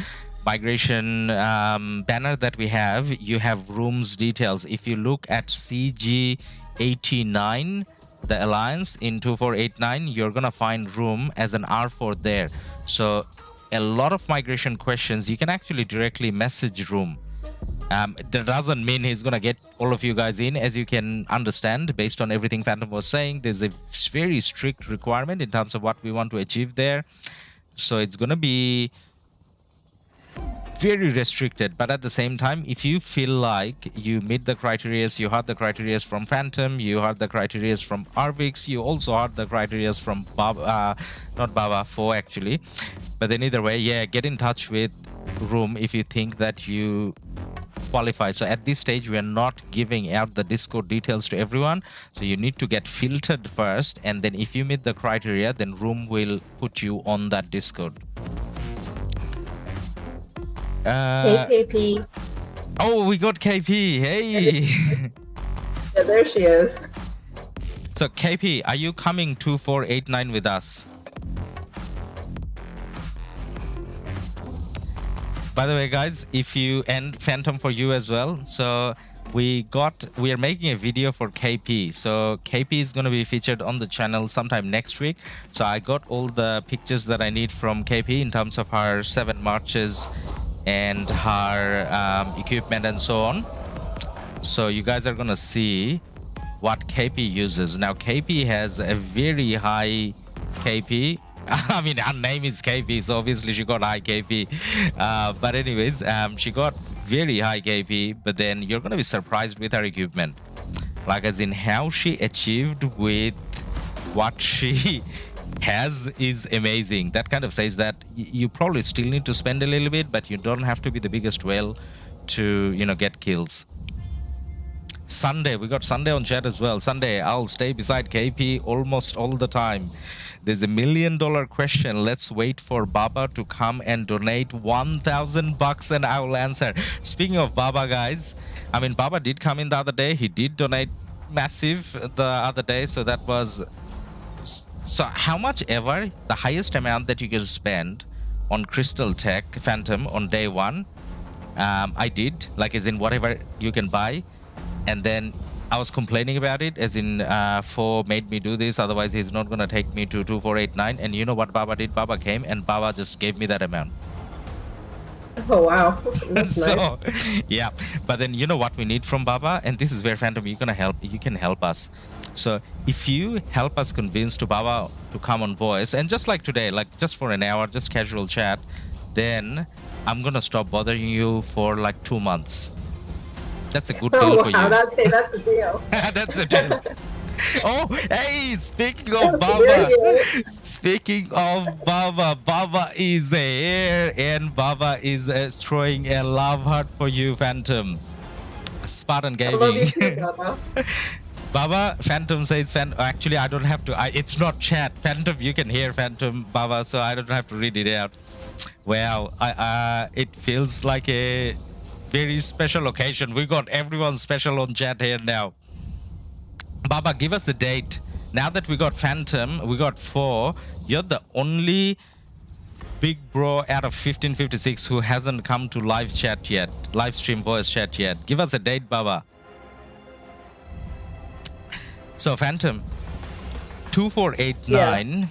migration banner that we have, you have rooms details. If you look at CG89, the alliance in 2489, you're gonna find room as an R4 there. So a lot of migration questions you can actually directly message room. That doesn't mean he's gonna get all of you guys in. As you can understand, based on everything Fantom was saying, there's a very strict requirement in terms of what we want to achieve there. So it's gonna be very restricted, but at the same time, if you feel like you meet the criteria, you heard the criteria from Fantom, you heard the criteria from RoK, you also heard the criteria from Baba, not Baba, 4 actually. But then either way, yeah, get in touch with room if you think that you qualify. So at this stage, we are not giving out the Discord details to everyone. So you need to get filtered first, and then if you meet the criteria, then room will put you on that Discord. KP. Oh, we got KP. Hey. Yeah, there she is. So KP, are you coming 2489 with us? By the way, guys, if you and Fantom for you as well. So we are making a video for KP. So KP is going to be featured on the channel sometime next week. So I got all the pictures that I need from KP in terms of her 7 marches and her equipment and so on. So you guys are gonna see what KP uses. Now KP has a very high KP. I mean, her name is KP, so obviously she got high KP. But anyways, she got very high KP, but then you're gonna be surprised with her equipment. Like as in how she achieved with what she has is amazing. That kind of says that you probably still need to spend a little bit, but you don't have to be the biggest whale to, you know, get kills. Sunday, we got Sunday on chat as well. Sunday, I'll stay beside KP almost all the time. There's $1 million question. Let's wait for Baba to come and donate $1,000 and I will answer. Speaking of Baba, guys, I mean, Baba did come in the other day. He did donate massive the other day, so that was... So how much ever, the highest amount that you can spend on Crystal Tech Fantom on day 1, I did, like as in whatever you can buy. And then I was complaining about it, as in 4 made me do this, otherwise he's not going to take me to 2489. And you know what Baba did? Baba came and Baba just gave me that amount. Oh, wow. That's so, nice. Yeah. But then you know what we need from Baba? And this is where Fantom, you can help us. So if you help us convince to Baba to come on voice, and just like today, like just for an hour, just casual chat, then I'm going to stop bothering you for like 2 months. That's a good deal for you. That's a deal. That's a deal. Oh, hey, speaking of Baba, Baba is here, and Baba is throwing a love heart for you, Fantom. Spartan Gaming. I love you too, Baba. Baba, Fantom says, actually, I don't have to. It's not chat. Fantom, you can hear Fantom, Baba, so I don't have to read it out. Wow, it feels like a very special occasion. We got everyone special on chat here now. Baba, give us a date. Now that we got Fantom, we got 4. You're the only big bro out of 1556 who hasn't come to live chat yet, live stream voice chat yet. Give us a date, Baba. So Fantom, 2489. Yeah.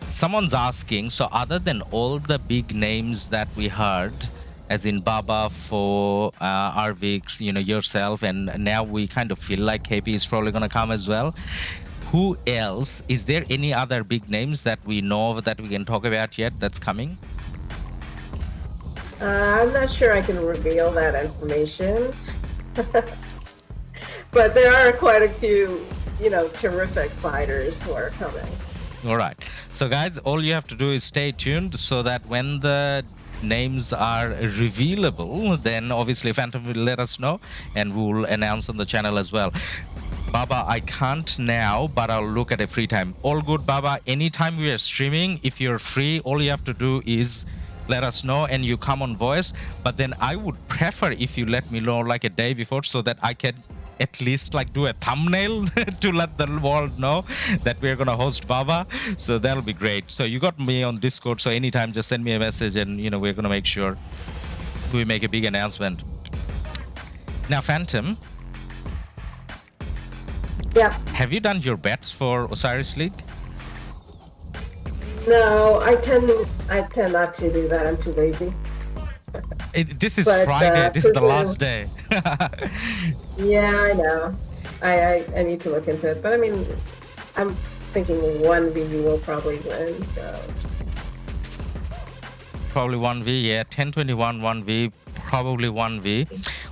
Someone's asking, so other than all the big names that we heard, as in Baba, for RoK, you know, yourself, and now we kind of feel like KP is probably going to come as well. Who else? Is there any other big names that we know of that we can talk about yet that's coming? I'm not sure I can reveal that information. But there are quite a few, you know, terrific fighters who are coming. All right. So guys, all you have to do is stay tuned so that when the names are revealable, then obviously Phantom will let us know and we'll announce on the channel as well. Baba, I can't now, but I'll look at a free time. All good, Baba. Anytime we are streaming, if you're free, all you have to do is let us know and you come on voice. But then I would prefer if you let me know like a day before so that I can at least like do a thumbnail to let the world know that we're gonna host Baba. So that'll be great. So you got me on Discord, so anytime just send me a message and you know we're gonna make sure we make a big announcement. Now Phantom, Yeah. have you done your bets for Osiris League? No, I tend not to do that. I'm too lazy. This is But, Friday. This is the Cuckoo- last day. Yeah, I know. I need to look into it, but I mean, I'm thinking 1v will probably win. So Probably 1v, yeah. 1021 1v, probably 1v.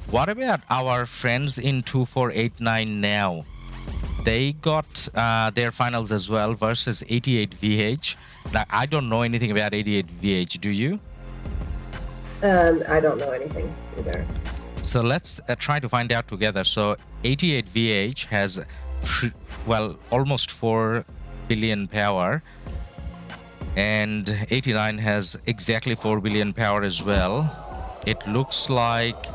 What about our friends in 2489 now? They got their finals as well versus 88VH. Now, I don't know anything about 88VH. Do you? and I don't know anything either. So let's try to find out together. So 88VH has, well, almost 4 billion power. And 89 has exactly 4 billion power as well. It looks like,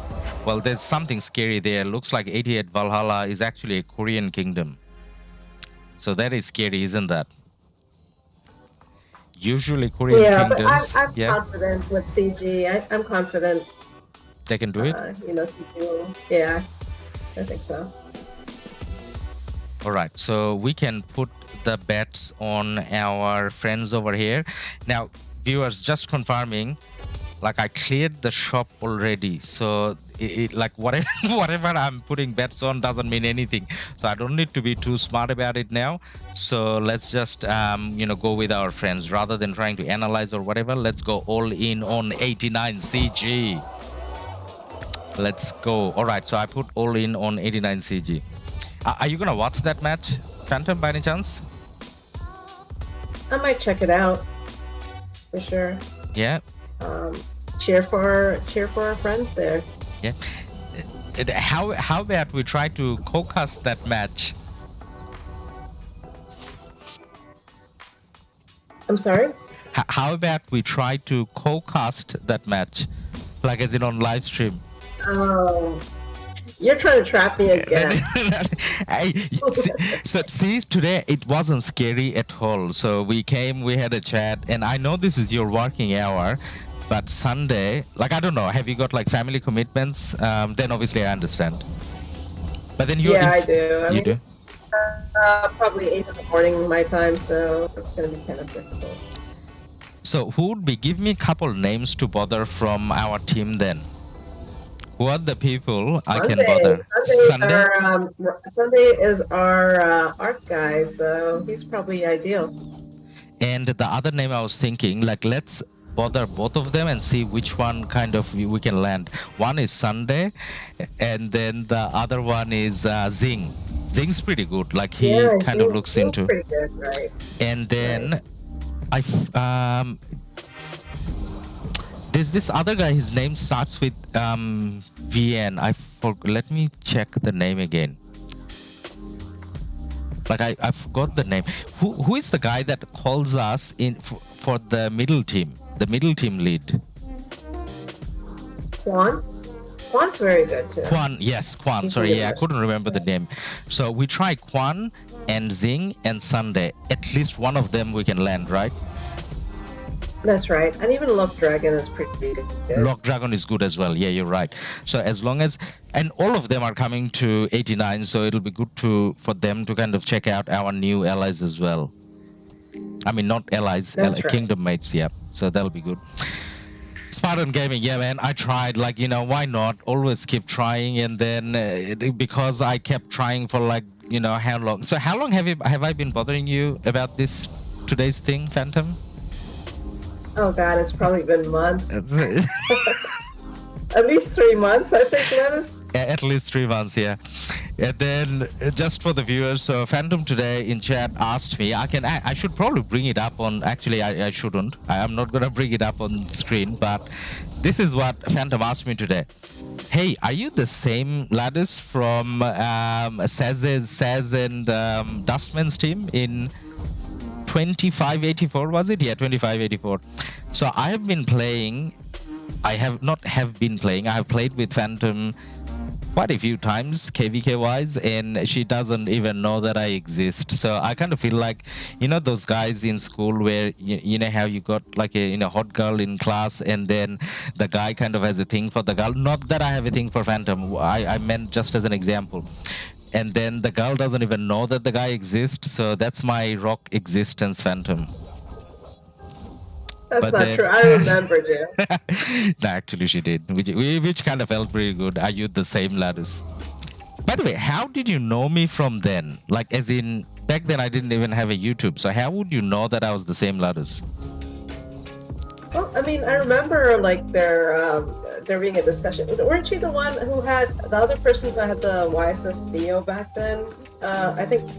well, there's something scary there. Looks like 88 Valhalla is actually a Korean kingdom. So that is scary, isn't that? Usually Korean Yeah, but kingdoms, I'm yeah, confident with CG. I'm confident. they can do it. CG will. Yeah, I think so. All right, so we can put the bets on our friends over here. Now, viewers, just confirming, like I cleared the shop already. So like whatever I'm putting bets on doesn't mean anything. So I don't need to be too smart about it now. So let's just, go with our friends rather than trying to analyze or whatever. Let's go all in on 89 CG. Let's go. All right, so I put all in on 89 CG. Are you gonna watch that match, Phantom, by any chance? I might check it out for sure. Yeah, Cheer for our friends there. yeah. How about we try to co-cast that match? I'm sorry. How about we try to co-cast that match, like as in on live stream? Oh, you're trying to trap me again. See, today it wasn't scary at all. So we came, we had a chat, and I know this is your working hour, but Sunday, like I don't know, have you got like family commitments? Then obviously I understand. But then I do. I you mean, do? Probably 8 in the morning my time, so it's going to be kind of difficult. So who would be? Give me a couple names to bother from our team then. Who are the people I can bother? Sunday is our art guy, so he's probably ideal. And the other name I was thinking, like let's bother both of them and see which one kind of we can land. One is Sunday, and then the other one is Zing. Zing's pretty good. Like he kind of looks into. Pretty good, right? And then there's this other guy. His name starts with VN. Let me check the name again. Like I forgot the name. Who is the guy that calls us in for the middle team? The middle team lead. Quan's very good too. Quan. Sorry, I couldn't remember the name. So we try Quan and Zing and Sunday. At least one of them we can land, right? That's right. And even RoK Dragon is pretty good. RoK Dragon is good as well. Yeah, you're right. So as long as, and all of them are coming to 89, so it'll be good for them to kind of check out our new allies as well. I mean, not allies, Right. kingdom mates. Yeah, so that'll be good. Spartan Gaming, yeah, man. I tried, like, why not? Always keep trying, and then because I kept trying for like, how long? So how long have I been bothering you about today's thing, Phantom? Oh God, it's probably been months. At least 3 months, I think, Ladus. At least 3 months, yeah. And then just for the viewers, so Phantom today in chat asked me, I should probably bring it up on, actually I shouldn't. I'm not gonna bring it up on screen, but this is what Phantom asked me today. Hey, are you the same Ladus from Saz and Dustman's team in 2584, was it? Yeah, 2584. So I have been playing, I have played with Phantom quite a few times KvK wise, and she doesn't even know that I exist. So I kind of feel like, you know, those guys in school where you know how you got like a hot girl in class, and then the guy kind of has a thing for the girl. Not that I have a thing for Phantom, I meant just as an example. And then the girl doesn't even know that the guy exists. So that's my RoK existence, Phantom. That's not true. I remembered you. No, actually she did, which kind of felt pretty good. Are you the same Ladus? By the way, how did you know me from then? Like, as in, back then I didn't even have a YouTube, so how would you know that I was the same Ladus? Well, I mean, I remember like there being a discussion. Weren't you the one who had the other person that had the YSS Theo back then? I think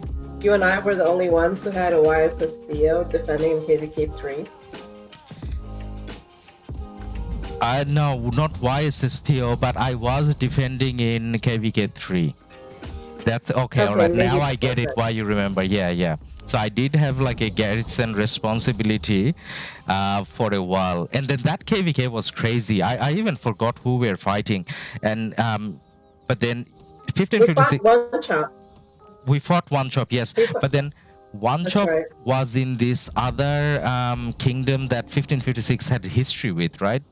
you and I were the only ones who had a YSS Theo defending in KvK 3. No, not YSS Theo, but I was defending in KvK 3. That's okay, all right. Now I get it why you remember. Yeah. So I did have like a garrison responsibility for a while. And then that KvK was crazy. I even forgot who we were fighting. And but then 1556... We fought one chop. We fought one chop, yes. But then one chop was in this other kingdom that 1556 had history with, right?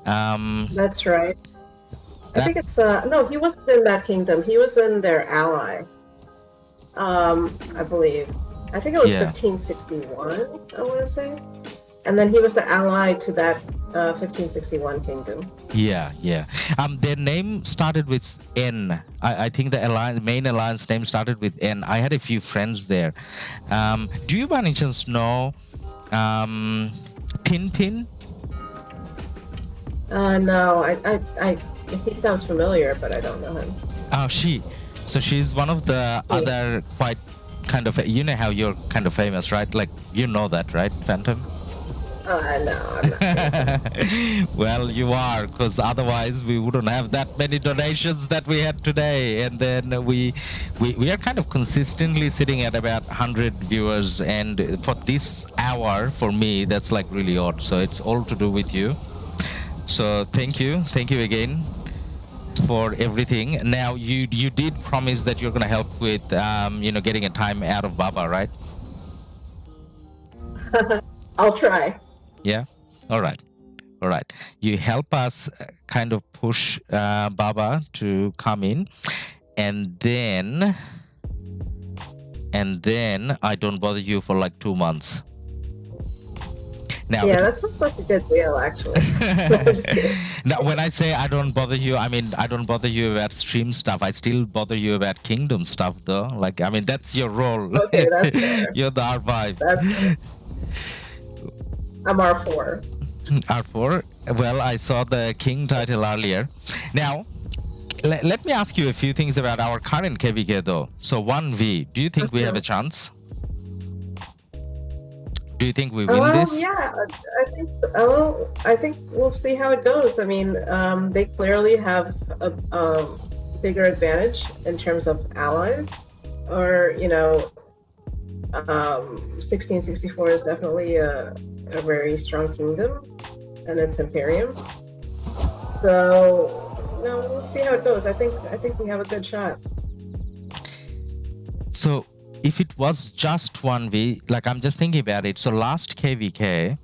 That's right. I think it's no, he wasn't in that kingdom. He was in their ally. I believe. I think it was 1561, I want to say. And then he was the ally to that 1561 kingdom. Yeah. Their name started with N. I think the main alliance name started with N. I had a few friends there. Do you by any chance know Pin? No, I he sounds familiar, but I don't know him. Oh, she's one of the other quite kind of, you know how you're kind of famous, right? Like, you know that, right, Phantom? No, I'm not. Well, you are, because otherwise we wouldn't have that many donations that we had today. And then we are kind of consistently sitting at about 100 viewers, and for this hour, for me, that's like really odd. So it's all to do with you. So thank you again for everything. Now you did promise that you're gonna help with getting a time out of Baba, right? I'll try. Yeah. All right. You help us kind of push Baba to come in, and then I don't bother you for like 2 months. Now, yeah, that sounds like a good deal, actually. Now, when I say I don't bother you, I mean I don't bother you about stream stuff. I still bother you about kingdom stuff, though. Like, I mean, that's your role. Okay, that's fair. You're the R5. I'm R4. R4. Well, I saw the king title earlier. Now, let me ask you a few things about our current KvK, though. So 1v, do you think we have a chance? Do you think we win this? Yeah, I think we'll see how it goes. I mean, they clearly have a bigger advantage in terms of allies. Or, 1664 is definitely a very strong kingdom, and it's Imperium. So, we'll see how it goes. I think we have a good shot. So, if it was just 1v, like, I'm just thinking about it. So last KvK,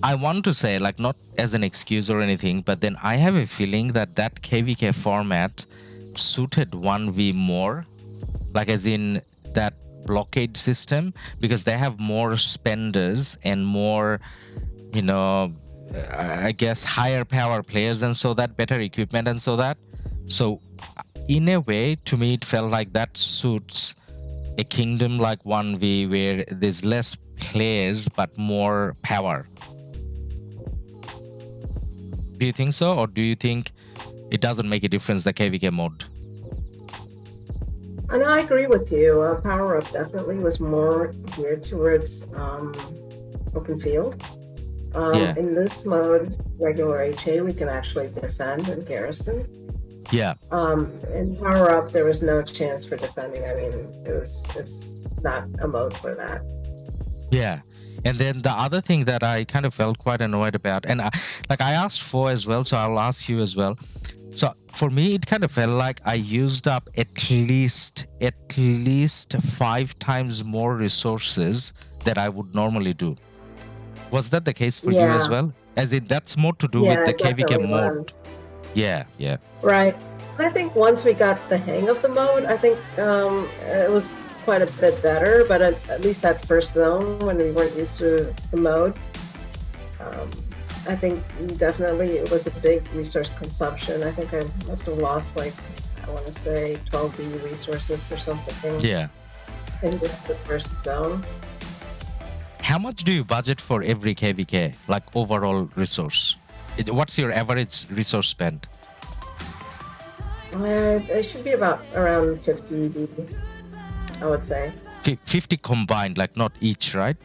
I want to say, like, not as an excuse or anything, but then I have a feeling that KvK format suited 1v more, like as in that blockade system, because they have more spenders and more, I guess, higher power players, and so that better equipment, and so that. So in a way, to me, it felt like that suits a kingdom like 1v, where there's less players but more power. Do you think so, or do you think it doesn't make a difference, the KvK mode. And I agree with you. Power Up definitely was more geared towards open field. Yeah. In this mode, regular HA, we can actually defend and garrison. Yeah. In Power Up, there was no chance for defending. I mean, it's not a mode for that. Yeah. And then the other thing that I kind of felt quite annoyed about, and I asked for as well, so I'll ask you as well. So for me, it kind of felt like I used up at least 5 times more resources that I would normally do. Was that the case for you as well? As in, that's more to do with the KvK mode. Was. Yeah. Right. I think once we got the hang of the mode, I think it was quite a bit better. But at least that first zone, when we weren't used to the mode, I think definitely it was a big resource consumption. I think I must have lost, like, I want to say 12B resources or something. Yeah. In the first zone. How much do you budget for every KvK, like overall resource? What's your average resource spend? It should be around 50, I would say. 50 combined, like not each, right?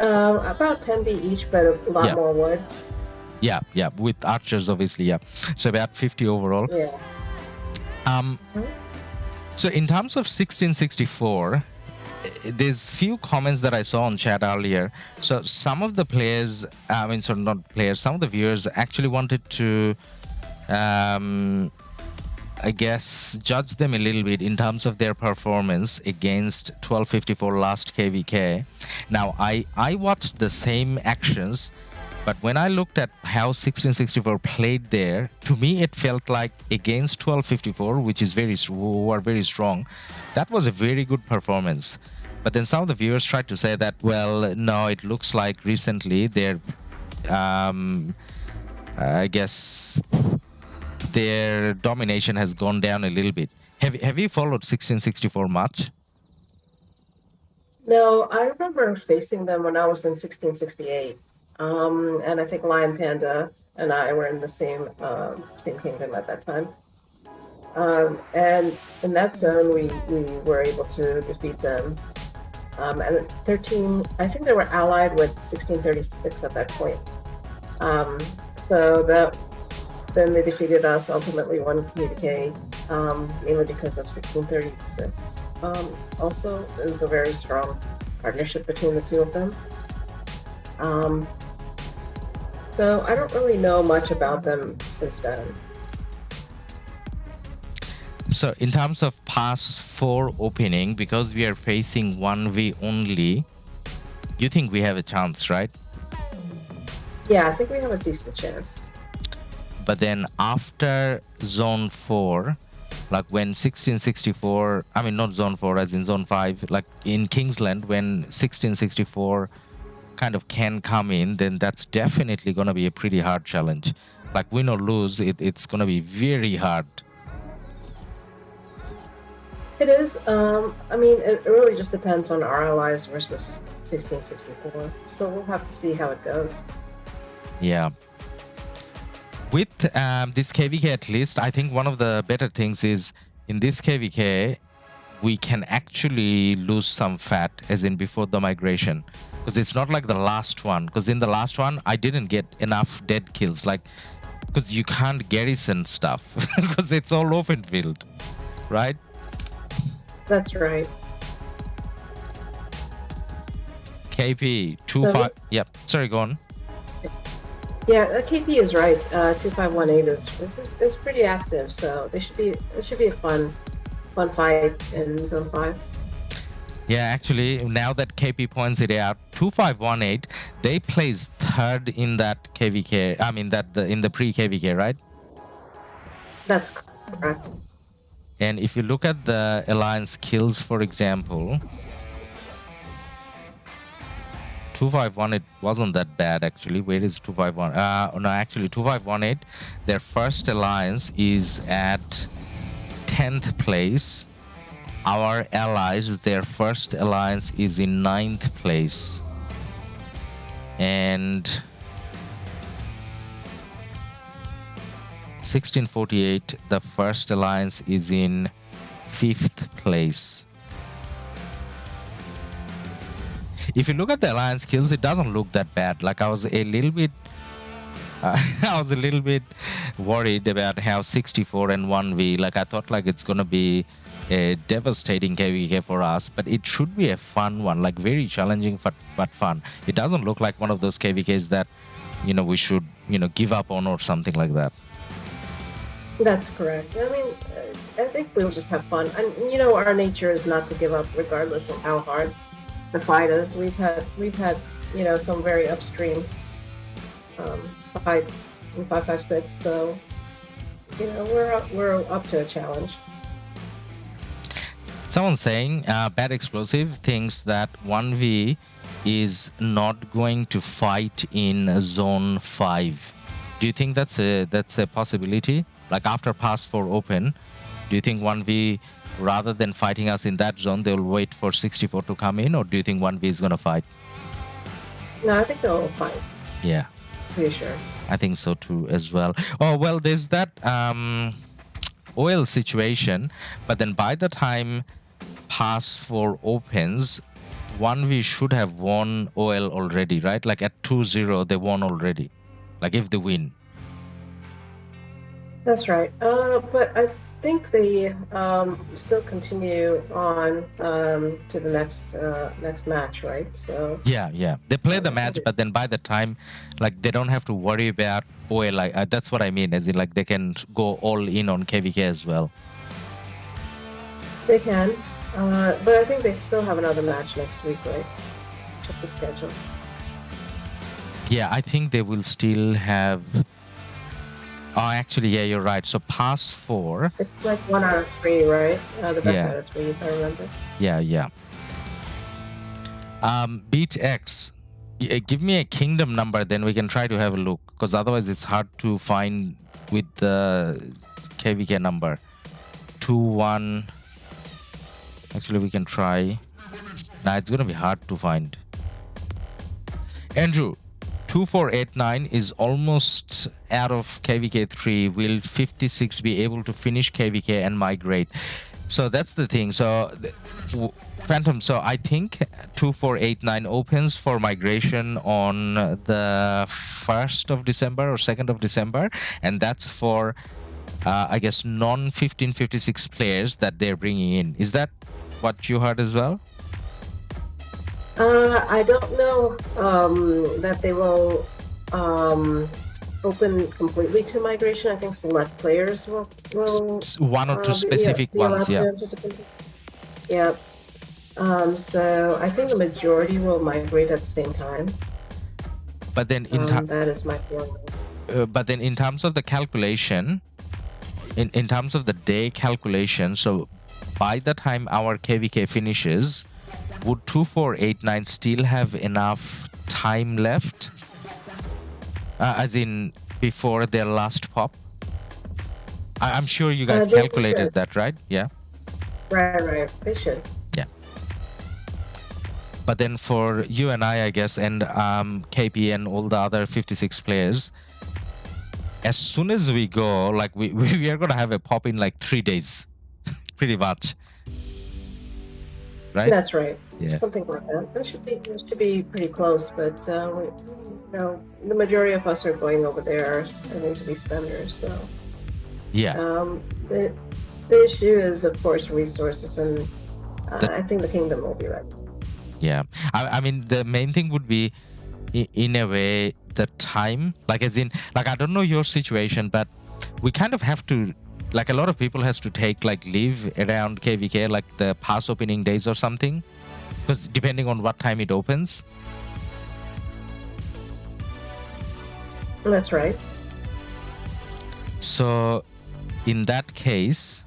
About 10B each, but a lot more wood. Yeah, with archers, obviously, yeah. So about 50 overall. Yeah. So in terms of 1664, there's few comments that I saw on chat earlier. So some of the players, not players, some of the viewers actually wanted to, I guess, judge them a little bit in terms of their performance against 1254 last KvK. Now, I watched the same actions, but when I looked at how 1664 played there, to me it felt like against 1254, who are very strong, that was a very good performance. But then some of the viewers tried to say that, well, no, it looks like recently their, I guess, their domination has gone down a little bit. Have you followed 1664 much? No, I remember facing them when I was in 1668. And I think Lion Panda and I were in the same kingdom at that time. And in that zone, we were able to defeat them. And 13, I think they were allied with 1636 at that point. So then they defeated us, ultimately won KvK, mainly because of 1636. Also, it was a very strong partnership between the two of them. So I don't really know much about them since then. So in terms of pass 4 opening, because we are facing 1v only, you think we have a chance, right? Yeah, I think we have a decent chance. But then after zone 4, like when 1664, I mean not zone 4 as in zone 5, like in Kingsland, when 1664 kind of can come in, then that's definitely going to be a pretty hard challenge. Like win or lose, it's going to be very hard. It is. I mean, it really just depends on our allies versus 1664. So we'll have to see how it goes. Yeah. With this KvK, at least, I think one of the better things is in this KvK, we can actually lose some fat, as in before the migration. Because it's not like the last one. Because in the last one, I didn't get enough dead kills. Like, because you can't garrison stuff. Because it's all open field. Right? That's right. KP 25. Yep. Sorry, go on. Yeah, KP is right. 2518 is pretty active, so it should be a fun fight in Zone 5. Yeah, actually, now that KP points it out, 2518, they placed third in that KvK. I mean, in the pre-KvK, right? That's correct. And if you look at the alliance kills, for example, 2518 wasn't that bad actually. Where is 251? No, actually 2518, their first alliance is at 10th place. Our allies, their first alliance is in 9th place. And 1648. The first alliance is in 5th place. If you look at the alliance kills, it doesn't look that bad. Like I was a little bit worried about how 64 and 1v, like I thought like it's gonna be a devastating KvK for us, but it should be a fun one, like very challenging but fun. It doesn't look like one of those KvKs that, you know, we should, you know, give up on or something like that. That's correct. I mean, I think we'll just have fun. And, you know, our nature is not to give up regardless of how hard the fight is. We've had, you know, some very upstream fights in 5.5.6, so, you know, we're up to a challenge. Someone's saying Bad Explosive thinks that 1v is not going to fight in zone 5. Do you think that's a possibility? Like after pass 4 open, do you think 1v, rather than fighting us in that zone, they'll wait for 64 to come in, or do you think 1v is gonna fight? No, I think they'll fight. Yeah. Pretty sure. I think so too as well. Oh, well, there's that oil situation, but then by the time pass 4 opens, 1v should have won oil already, right? Like at 2-0, they won already. Like if they win. That's right. But I think they still continue on to the next match, right? So yeah, they play the match, but then by the time, like, they don't have to worry about oil. Like that's what I mean, as in like they can go all in on KvK as well. They can, but I think they still have another match next week, right? Check the schedule. Yeah, I think they will still have. Oh, actually, yeah, you're right. So pass 4. It's like 1 out of 3, right? The best out of 3, if I remember. Yeah. Beat X. Give me a kingdom number, then we can try to have a look. Because otherwise, it's hard to find with the KvK number. 2-1. Actually, we can try. Nah, it's gonna be hard to find. Andrew. 2489 is almost out of KvK 3. Will 56 be able to finish KvK and migrate? So that's the thing. So Phantom, so I think 2489 opens for migration on the 1st of December or 2nd of December, and that's for I guess non-1556 players that they're bringing in. Is that what you heard as well? I don't know that they will open completely to migration. I think select players will 1 or 2 specific ones, yeah. Yeah. So I think the majority will migrate at the same time. But then that is my feeling. But then in terms of the calculation, in terms of the day calculation, so by the time our KvK finishes, would 2489 still have enough time left? As in before their last pop? I'm sure you guys calculated that, right? Yeah. Right. They should. Yeah. But then for you and I guess, and KP and all the other 56 players, as soon as we go, like we are gonna have a pop in like 3 days, pretty much. Right? That's right. Yeah. Something like that. It should be pretty close, but you know, the majority of us are going over there are going to be spenders. So yeah. The issue is, of course, resources, and I think the kingdom will be ready. Yeah, I mean the main thing would be, in a way, the time. Like as in, like I don't know your situation, but we kind of have to. Like a lot of people has to take like leave around KvK, like the pass opening days or something, because depending on what time it opens. That's right. So, in that case,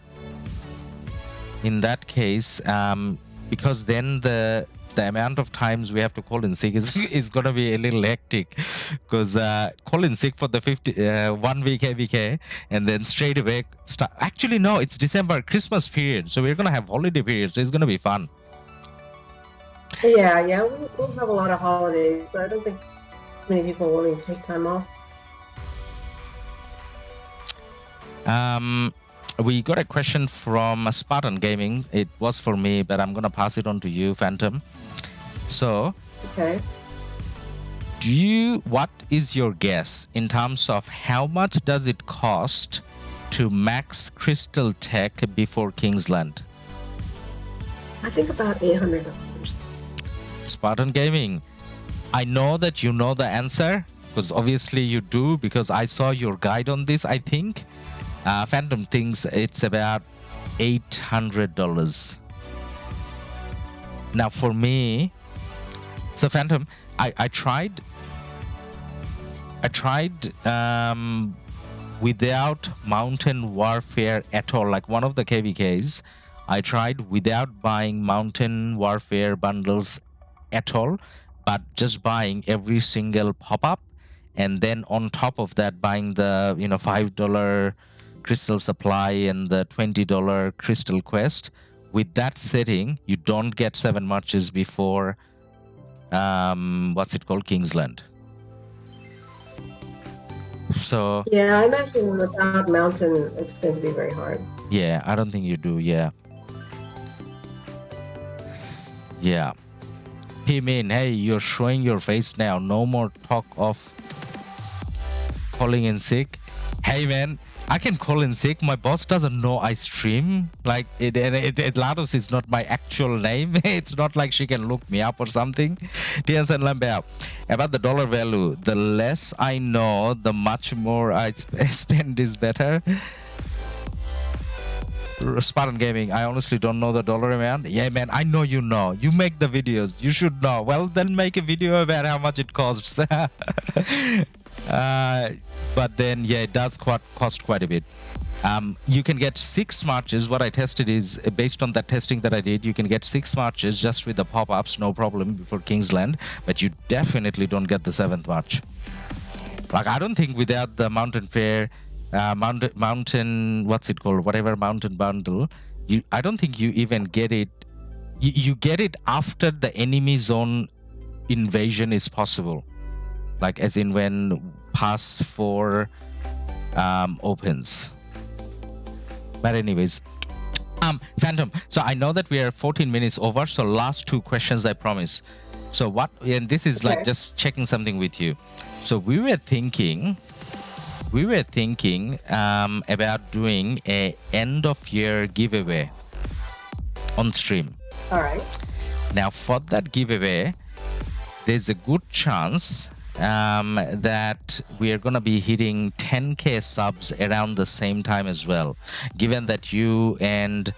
because then the amount of times we have to call in sick is gonna be a little hectic, because call in sick for the 1 week KvK and then straight away start. Actually, no, it's December, Christmas period, so we're gonna have holiday period, so it's gonna be fun. Yeah, we'll have a lot of holidays, so I don't think many people will need to take time off. We got a question from Spartan Gaming. It was for me, but I'm gonna pass it on to you, Phantom. So, Okay. what is your guess in terms of how much does it cost to max Crystal Tech before Kingsland? I think about $800. Spartan Gaming, I know that you know the answer, because obviously you do, because I saw your guide on this, I think. Phantom thinks it's about $800. Now for me, so Phantom, I tried without Mountain Warfare at all, like one of the KvKs. I tried without buying Mountain Warfare bundles at all, but just buying every single pop-up, and then on top of that buying the $5 crystal supply and the $20 crystal quest. With that setting, you don't get 7 marches before Kingsland. So yeah, I imagine without Mountain, it's going to be very hard. Yeah, I don't think you do. Yeah. P-Min, hey, you're showing your face now. No more talk of calling in sick. Hey, man, I can call in sick. My boss doesn't know I stream. Like, Ladus is not my actual name. It's not like she can look me up or something. TSN Lambert, about the dollar value, the less I know, the much more I spend is better. Spartan Gaming, I honestly don't know the dollar amount. Yeah, man, I know you know. You make the videos. You should know. Well, then make a video about how much it costs. But then, yeah, it does cost quite a bit. You can get 6 marches. What I tested is, based on that testing that I did, you can get 6 marches just with the pop-ups, no problem, before Kingsland. But you definitely don't get the 7th march. Like, I don't think without the Mountain Fair, mountain, what's it called? Whatever mountain bundle, I don't think you even get it. You get it after the enemy zone invasion is possible. Like, as in when pass 4 opens. But anyways, Phantom, so I know that we are 14 minutes over, so last 2 questions, I promise. So what, and this is like just checking something with you. So we were thinking about doing a end of year giveaway on stream. All right. Now for that giveaway, there's a good chance that we are going to be hitting 10k subs around the same time as well. Given that you and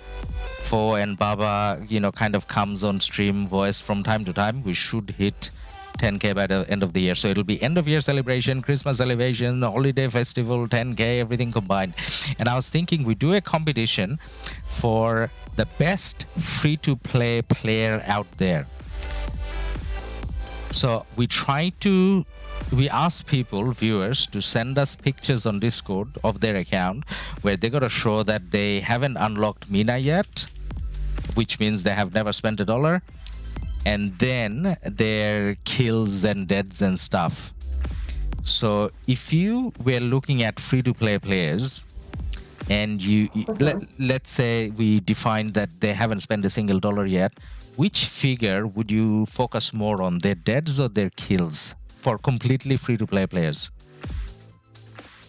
Fo and Baba, kind of comes on stream voice from time to time, we should hit 10k by the end of the year. So it'll be end of year celebration, Christmas celebration, holiday festival, 10k, everything combined. And I was thinking we do a competition for the best free-to-play player out there. So we ask people, viewers, to send us pictures on Discord of their account where they got to show that they haven't unlocked Mina yet, which means they have never spent $1, and then their kills and deaths and stuff. So if you were looking at free-to-play players and let's say we defined that they haven't spent a single $1 yet, which figure would you focus more on, their deaths or their kills for completely free-to-play players?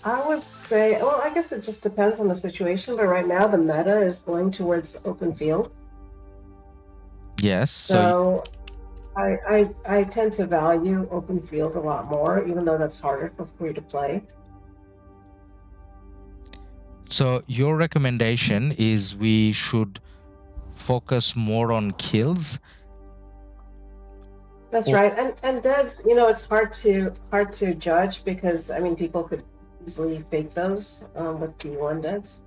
I would say, well, I guess it just depends on the situation, but right now the meta is going towards open field. Yes. So I tend to value open field a lot more, even though that's harder for free-to-play. So your recommendation is we should focus more on kills. That's right, and deads, it's hard to judge because people could easily fake those with T1 deads.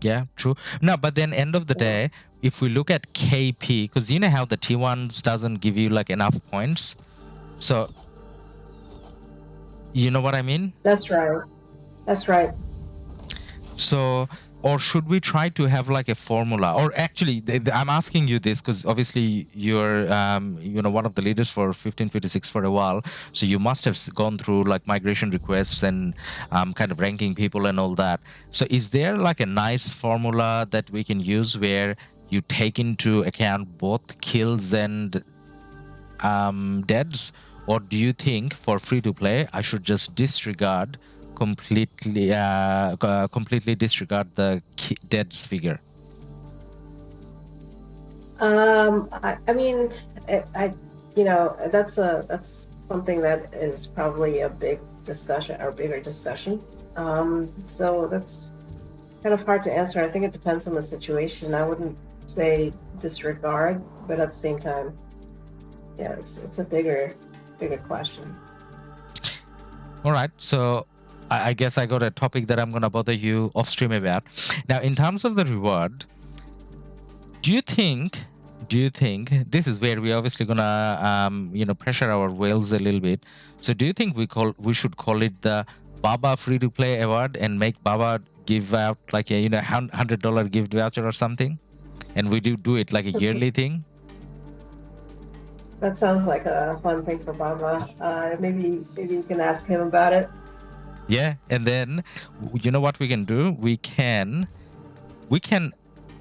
Yeah, true. No, but then end of the day, if we look at KP, because you know how the T1s doesn't give you like enough points, so you know what I mean? That's right. So or should we try to have like a formula? Or actually, I'm asking you this because obviously you're, one of the leaders for 1556 for a while. So you must have gone through like migration requests and kind of ranking people and all that. So is there like a nice formula that we can use where you take into account both kills and deads? Or do you think for free to play, I should just disregard completely disregard the deads figure? I mean, that's something that is probably a big discussion or bigger discussion. So that's kind of hard to answer. I think it depends on the situation. I wouldn't say disregard, but at the same time, yeah, it's a bigger question. All right, so I guess I got a topic that I'm gonna bother you off stream about. Now, in terms of the reward, do you think this is where we're obviously gonna pressure our whales a little bit? So do you think we should call it the Baba free to play award and make Baba give out like a $100 gift voucher or something, and we do it like a yearly thing? That sounds like a fun thing for Baba. Maybe you can ask him about it. Yeah, and then you know what we can do? We can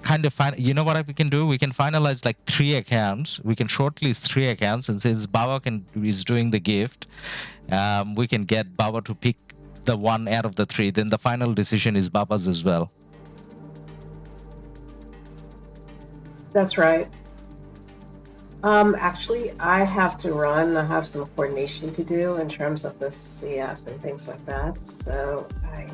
kind of find, what we can do? We can finalize like 3 accounts. We can shortlist 3 accounts, and since Baba is doing the gift, we can get Baba to pick the one out of the 3. Then the final decision is Baba's as well. That's right. Actually, I have to run. I have some coordination to do in terms of the CF and things like that. So I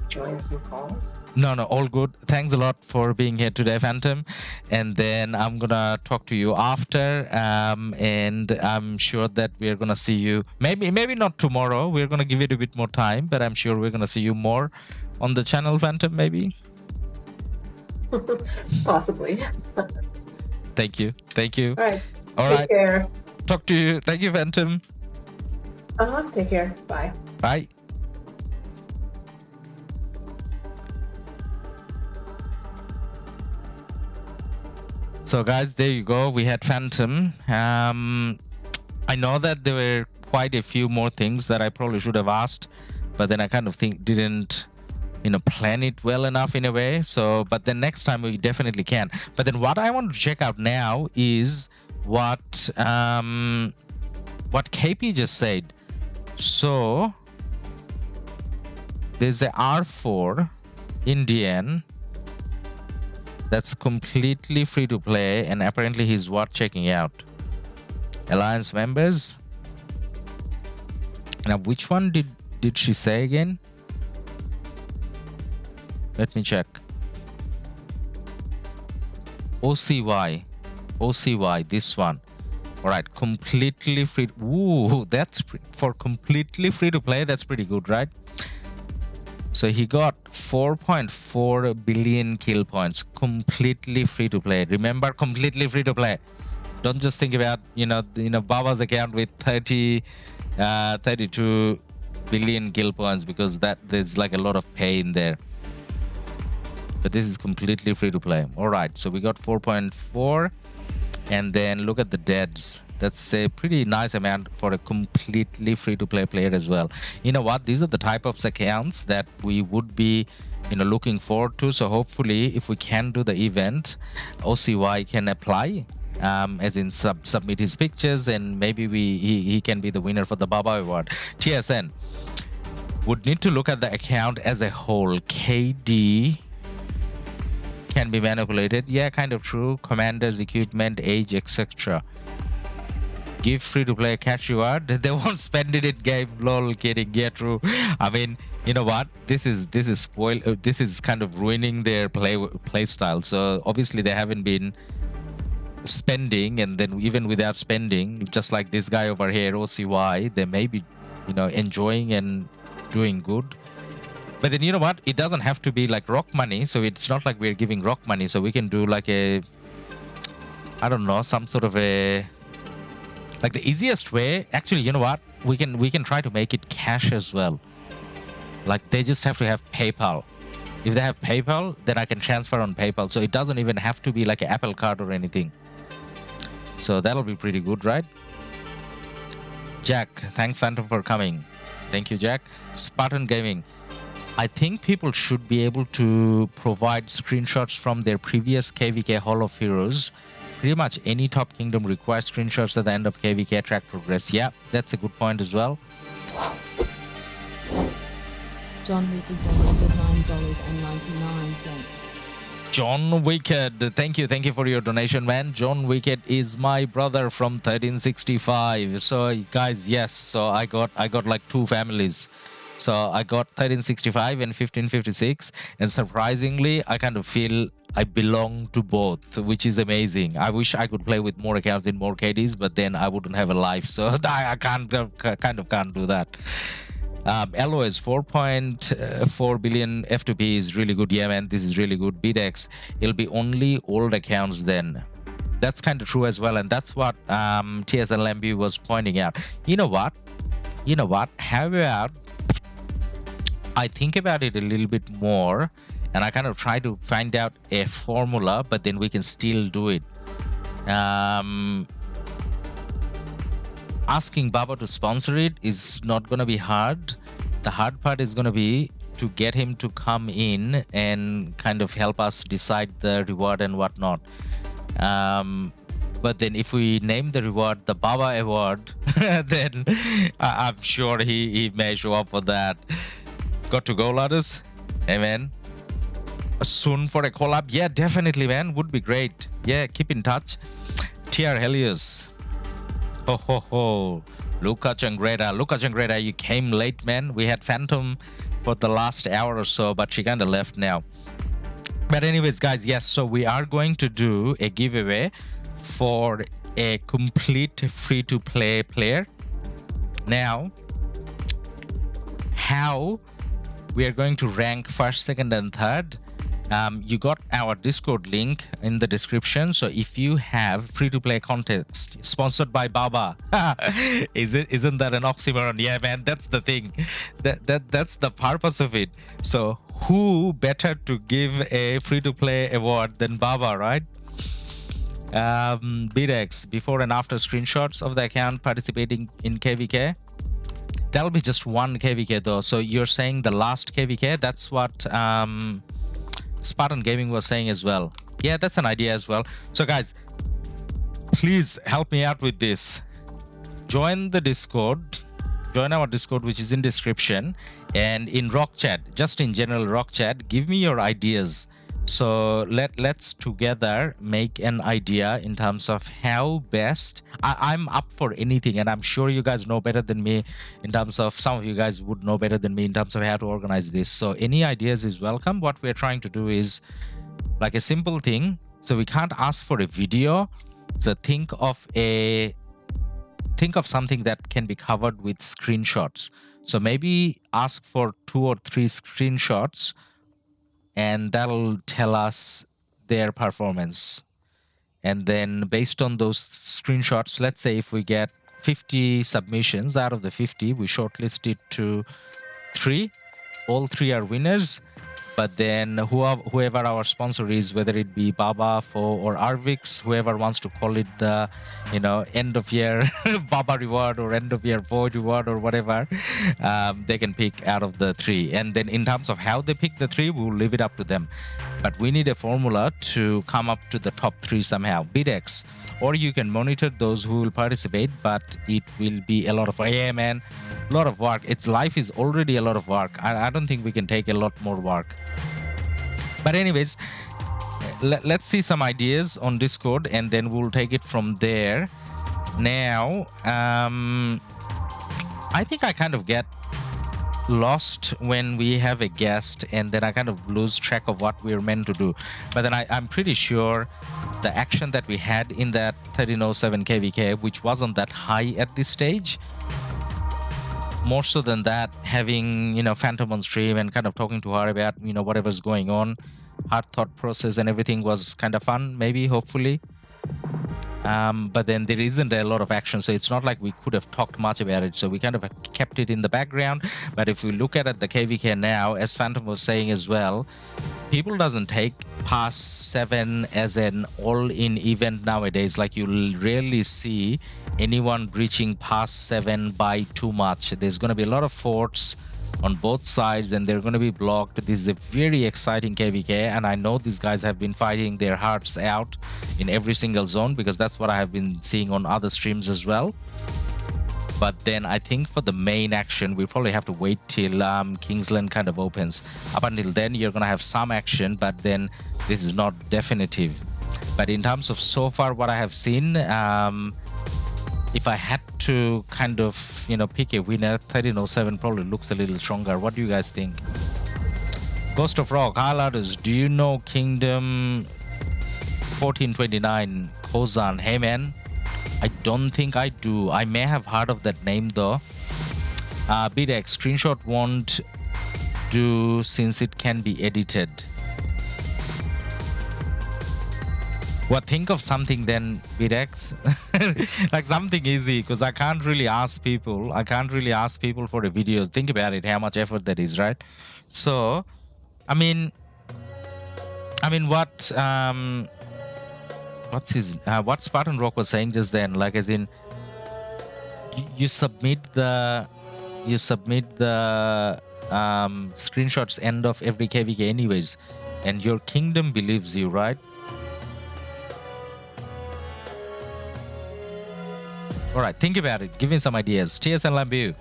join some calls. No, all good. Thanks a lot for being here today, Phantom. And then I'm gonna talk to you after, and I'm sure that we're gonna see you. Maybe not tomorrow. We're gonna give it a bit more time, but I'm sure we're gonna see you more on the channel, Phantom. Maybe. Possibly. Thank you. All right. Take care. Talk to you. Thank you, Phantom. Take care. Bye. Bye. So guys, there you go. We had Phantom. I know that there were quite a few more things that I probably should have asked, but then I kind of didn't plan it well enough in a way. So, but then next time we definitely can. But then what I want to check out now is what KP just said. So there's a R4 Indian that's completely free to play, and apparently he's worth checking out. Alliance members. Now, which one did she say again? Let me check. OCY, this one. All right, completely free. Ooh, that's for completely free to play. That's pretty good, right? So he got 4.4 billion kill points, completely free to play. Remember, completely free to play. Don't just think about Baba's account with 32 billion kill points, because there's like a lot of pay in there. But this is completely free to play. All right, so we got 4.4, and then look at the deads. That's a pretty nice amount for a completely free to play player as well. You know what? These are the type of accounts that we would be looking forward to. So hopefully, if we can do the event, OCY can apply, as in submit his pictures, and maybe he can be the winner for the Baba award. TSN would need to look at the account as a whole. KD can be manipulated. Yeah, kind of true. Commanders, equipment, age, etc. Give free to play catch reward. They won't spend it in game. Lol, kidding. Yeah, true. I mean, you know what? This is this is kind of ruining their play style. So obviously they haven't been spending, and then even without spending, just like this guy over here, OCY, they may be enjoying and doing good. But then you know what? It doesn't have to be like RoK money. So it's not like we're giving RoK money. So we can do like I don't know, some sort of like the easiest way. Actually, you know what? We can try to make it cash as well. Like they just have to have PayPal. If they have PayPal, then I can transfer on PayPal. So it doesn't even have to be like an Apple card or anything. So that'll be pretty good, right? Jack, thanks Phantom for coming. Thank you, Jack. Spartan Gaming. I think people should be able to provide screenshots from their previous KvK Hall of Heroes. Pretty much any top kingdom requires screenshots at the end of KvK track progress. Yeah, that's a good point as well. John Wicked donated $9.99. John Wicked, thank you for your donation, man. John Wicked is my brother from 1365. So guys, yes, so I got like two families. So I got 1365 and 1556, and surprisingly I kind of feel I belong to both, which is amazing. I wish I could play with more accounts in more KDs, but then I wouldn't have a life, so I can't do that. LOS 4.4 billion F2P is really good. Yeah, man, this is really good. BDEX, it'll be only old accounts then. That's kind of true as well, and that's what TSLMB was pointing out. You know what? How about I think about it a little bit more, and I kind of try to find out a formula, but then we can still do it. Asking Baba to sponsor it is not going to be hard. The hard part is going to be to get him to come in and kind of help us decide the reward and whatnot. But then if we name the reward the Baba Award, then I'm sure he may show up for that. Got to go, Ladus. Amen. Soon for a collab? Yeah, definitely, man. Would be great. Yeah, keep in touch. TR Helios. Ho ho ho. Luca Changreta, you came late, man. We had Phantom for the last hour or so, but she kind of left now. But anyways, guys, yes, so we are going to do a giveaway for a complete free-to-play player. Now, how we are going to rank first, second, and third. You got our Discord link in the description. So if you have free-to-play contest sponsored by Baba, isn't that an oxymoron? Yeah, man, that's the thing. That's the purpose of it. So who better to give a free-to-play award than Baba, right? BDEX, before and after screenshots of the account participating in KvK. That'll be just one KvK though. So you're saying the last KvK? That's what Spartan Gaming was saying as well. Yeah, that's an idea as well. So guys, please help me out with this. Join the Discord. Join our Discord, which is in description. And in RoK chat, just in general RoK chat, give me your ideas. So let's together make an idea in terms of how best. I'm up for anything, and I'm sure you guys know better than me in terms of, some of you guys would know better than me in terms of how to organize this. So any ideas is welcome. What we're trying to do is like a simple thing. So we can't ask for a video. So think of something that can be covered with screenshots. So maybe ask for 2 or 3 screenshots, and that'll tell us their performance. And then based on those screenshots, let's say if we get 50 submissions, out of the 50, we shortlist it to 3. All 3 are winners. But then whoever our sponsor is, whether it be Baba, Fo, or Arvix, whoever wants to call it the, end of year Baba reward or end of year Fo reward or whatever, they can pick out of the 3. And then in terms of how they pick the 3, we'll leave it up to them. But we need a formula to come up to the top 3 somehow. BDEX, or you can monitor those who will participate, but it will be a lot of, yeah, man, a lot of work. Life is already a lot of work. I don't think we can take a lot more work. But anyways, let's see some ideas on Discord, and then we'll take it from there. Now, I think I kind of get lost when we have a guest, and then I kind of lose track of what we're meant to do. But then I'm pretty sure the action that we had in that 1307 KvK, which wasn't that high at this stage, more so than that, having Phantom on stream and kind of talking to her about whatever's going on, her thought process and everything was kind of fun, maybe, hopefully. But then there isn't a lot of action, so it's not like we could have talked much about it, so we kind of kept it in the background. But if we look at it, the KvK now, as Phantom was saying as well, people doesn't take pass 7 as an all-in event nowadays. Like, you'll rarely see anyone breaching pass 7 by too much. There's going to be a lot of forts on both sides, and they're going to be blocked. This is a very exciting KvK, and I know these guys have been fighting their hearts out in every single zone, because that's what I have been seeing on other streams as well. But then I think for the main action, we probably have to wait till Kingsland kind of opens. Up until then, you're going to have some action, but then this is not definitive. But in terms of so far what I have seen, if I had to kind of, you know, pick a winner, 1307 probably looks a little stronger. What do you guys think? Ghost of RoK, highlighters, do you know Kingdom 1429 Kozan? Hey man, I don't think I do. I may have heard of that name though. BDX, screenshot won't do since it can be edited. What, think of something then, BDX? Like something easy, because I can't really ask people. I can't really ask people for a video. Think about it, how much effort that is, right? So, I mean, what what Spartan RoK was saying just then, like, as in, you submit the screenshots end of every KvK anyways, and your kingdom believes you, right? All right, think about it. Give me some ideas. TSN Lambu.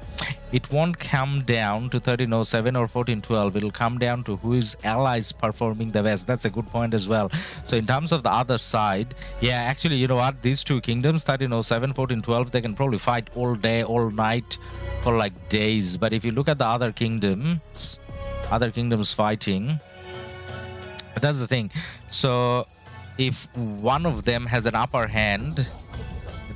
It won't come down to 1307 or 1412. It'll come down to who is allies performing the best. That's a good point as well. So in terms of the other side, yeah, actually, you know what? These two kingdoms, 1307, 1412, they can probably fight all day, all night, for like days. But if you look at the other kingdoms fighting, that's the thing. So if one of them has an upper hand,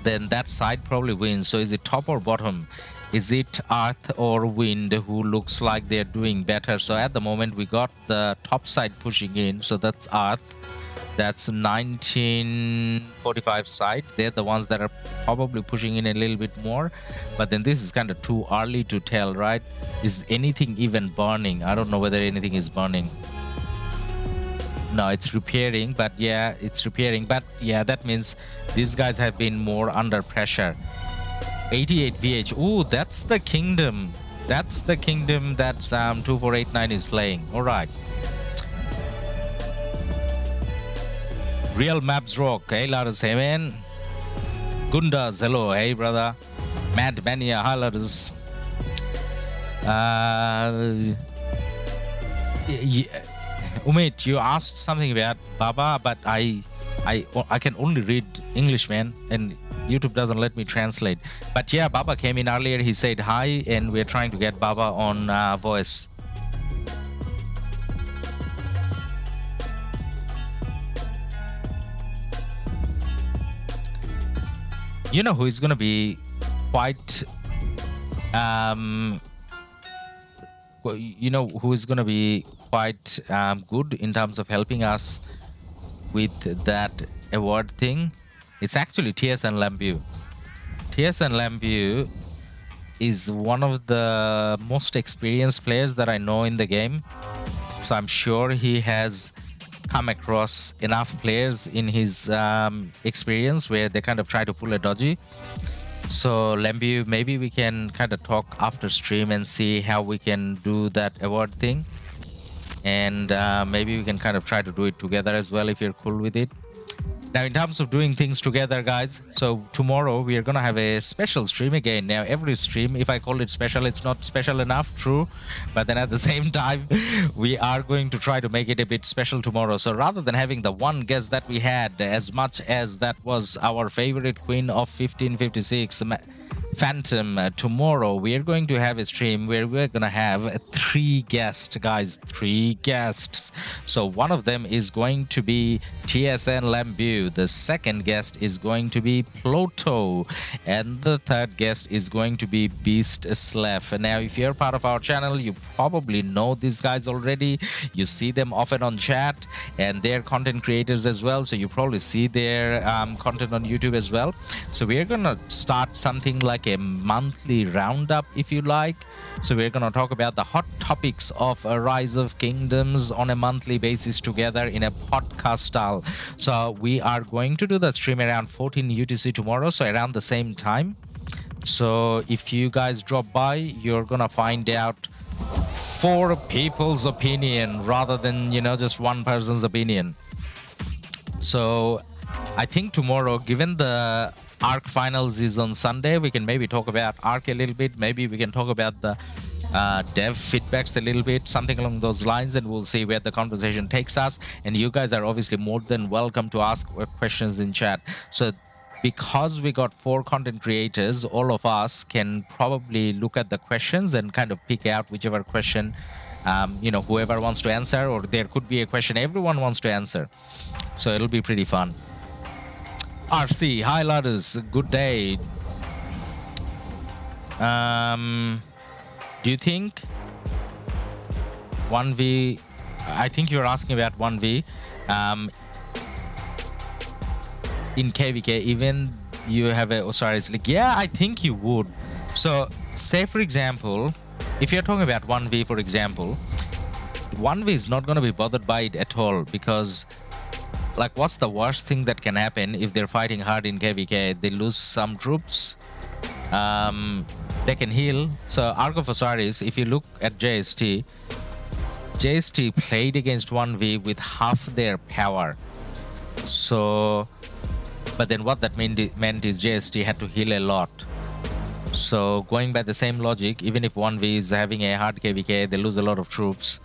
then that side probably wins. So is it top or bottom? Is it earth or wind who looks like they're doing better? So at the moment we got the top side pushing in, so that's earth. That's 1945 side. They're the ones that are probably pushing in a little bit more. But then this is kind of too early to tell, right? Is anything even burning? I don't know whether anything is burning. No, it's repairing, but yeah, it's repairing. But yeah, that means these guys have been more under pressure. 88 VH. Ooh, that's the kingdom. That's the kingdom that 2489 is playing. All right. Real Maps RoK. Hey, Ladders. Hey, man. Gundas. Hello. Hey, brother. Mad Mania. Hi, Ladders. Yeah. Umit, you asked something about Baba, but I can only read English, man, and YouTube doesn't let me translate. But yeah, Baba came in earlier. He said hi, and we're trying to get Baba on voice. You know who is going to be quite you know who is going to be quite good in terms of helping us with that award thing? It's actually TSN Lambu. TSN Lambu is one of the most experienced players that I know in the game. So I'm sure he has come across enough players in his experience where they kind of try to pull a dodgy. So Lambu, maybe we can kind of talk after stream and see how we can do that award thing. And maybe we can kind of try to do it together as well if you're cool with it. Now, in terms of doing things together, guys, so tomorrow we are going to have a special stream again. Now, every stream, if I call it special, it's not special enough, true. But then at the same time, we are going to try to make it a bit special tomorrow. So rather than having the one guest that we had, as much as that was our favorite Queen of 1556, Fantom, tomorrow we are going to have a stream where we're going to have 3 guests, guys. 3 guests. So one of them is going to be TSN Lambu. The second guest is going to be Pluto. And the third guest is going to be Beast Slef. Now, if you're part of our channel, you probably know these guys already. You see them often on chat, and they're content creators as well. So you probably see their content on YouTube as well. So we're going to start something like a monthly roundup, if you like. So we're going to talk about the hot topics of Rise of Kingdoms on a monthly basis together in a podcast style. So we are going to do the stream around 14 UTC tomorrow, so around the same time. So if you guys drop by, you're going to find out 4 people's opinion rather than, you know, just one person's opinion. So I think tomorrow, given the ARC finals is on Sunday, we can maybe talk about ARC a little bit. Maybe we can talk about the dev feedbacks a little bit, something along those lines, and we'll see where the conversation takes us. And you guys are obviously more than welcome to ask questions in chat. So because we got 4 content creators, all of us can probably look at the questions and kind of pick out whichever question, you know, whoever wants to answer, or there could be a question everyone wants to answer. So it'll be pretty fun. RC, hi Ladus, good day. Do you think 1v, I think you're asking about 1v in KvK, even you have a Osiris League? Yeah, I think you would. So say for example, if you're talking about 1v, for example, 1v is not going to be bothered by it at all, because like, what's the worst thing that can happen if they're fighting hard in KvK? They lose some troops, they can heal. So Arc of Osiris, if you look at JST played against 1v with half their power. So, but then what that meant is JST had to heal a lot. So going by the same logic, even if 1v is having a hard KvK, they lose a lot of troops.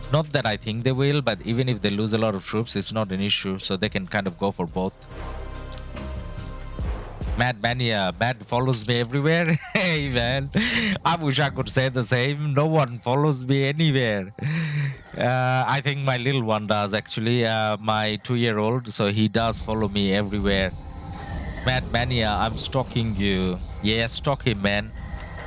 Not that I think they will, but even if they lose a lot of troops, it's not an issue. So they can kind of go for both. Mad Mania, Mad follows me everywhere. Hey man, I wish I could say the same. No one follows me anywhere. I think my little one does actually, my 2-year-old. So he does follow me everywhere. Mad Mania, I'm stalking you. Yeah, stalk him, man.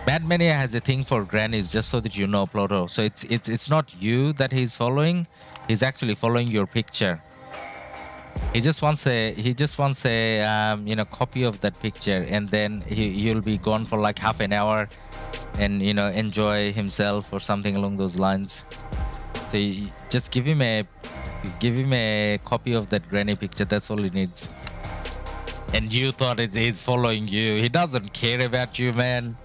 Mad Mania has a thing for grannies, just so that you know, Pluto. So it's not you that he's following. He's actually following your picture. He just wants a you know, copy of that picture, and then he'll be gone for like half an hour, and you know, enjoy himself or something along those lines. So you just give him a copy of that granny picture. That's all he needs. And you thought he's following you. He doesn't care about you, man.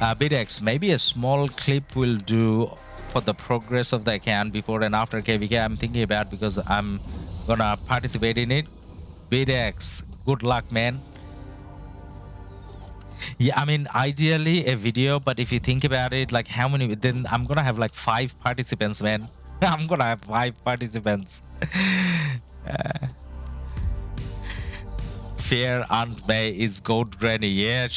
BitX, maybe a small clip will do for the progress of the account before and after KvK. I'm thinking about, because I'm gonna participate in it. BitX, good luck, man. Yeah, I mean, ideally a video, but if you think about it, like how many, then I'm gonna have like 5 participants, man. I'm gonna have 5 participants. Fair Aunt May is goat granny. Yeah.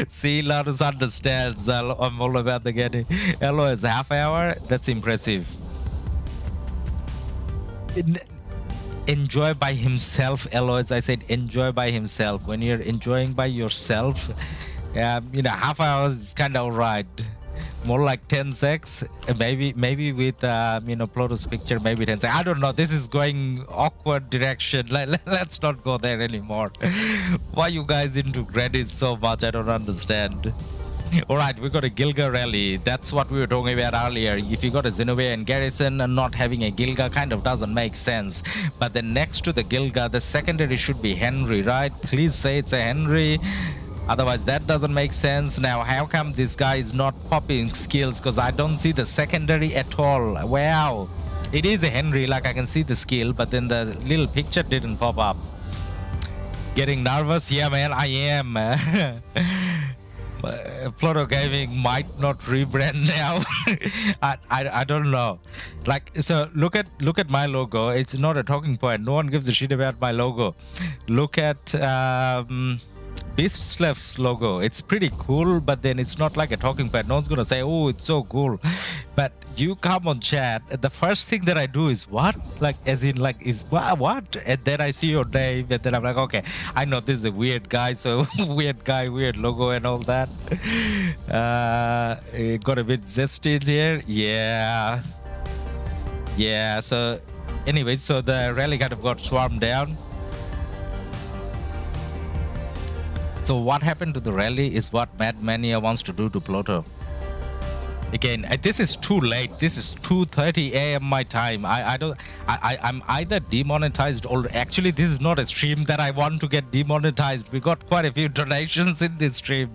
See, Ladus understands. I'm all about the getting. Hello is half hour. That's impressive. Enjoy by himself, Eloise. I said enjoy by himself. When you're enjoying by yourself, you know, half hour is kind of alright. More like 10 secs, maybe with you know, Pluto's picture, maybe 10 secs. I don't know. This is going awkward direction. Let's not go there anymore. Why you guys into grannies so much? I don't understand. All right, we got a Gilga rally. That's what we were talking about earlier. If you got a Zenobia and Garrison and not having a Gilga kind of doesn't make sense. But then next to the Gilga, the secondary should be Henry, right? Please say it's a Henry. Otherwise, that doesn't make sense. Now, how come this guy is not popping skills? Because I don't see the secondary at all. Wow. It is a Henry, like I can see the skill, but then the little picture didn't pop up. Getting nervous? Yeah, man, I am. Pluto Gaming might not rebrand now. I don't know. Like, so look at my logo. It's not a talking point. No one gives a shit about my logo. Look at Beast Slev's logo. It's pretty cool, but then it's not like a talking pad. No one's gonna say, oh, it's so cool. But you come on chat, the first thing that I do is what? Like, as in, like, is what? And then I see your name, and then I'm like, okay, I know this is a weird guy, so weird guy, weird logo, and all that. It got a bit zesty here. Yeah. Yeah, so anyway, so the rally kind of got swarmed down. So what happened to the rally is what Mad Mania wants to do to Pluto. Again, this is too late. This is 2:30 a.m. my time. I'm either demonetized or actually this is not a stream that I want to get demonetized. We got quite a few donations in this stream.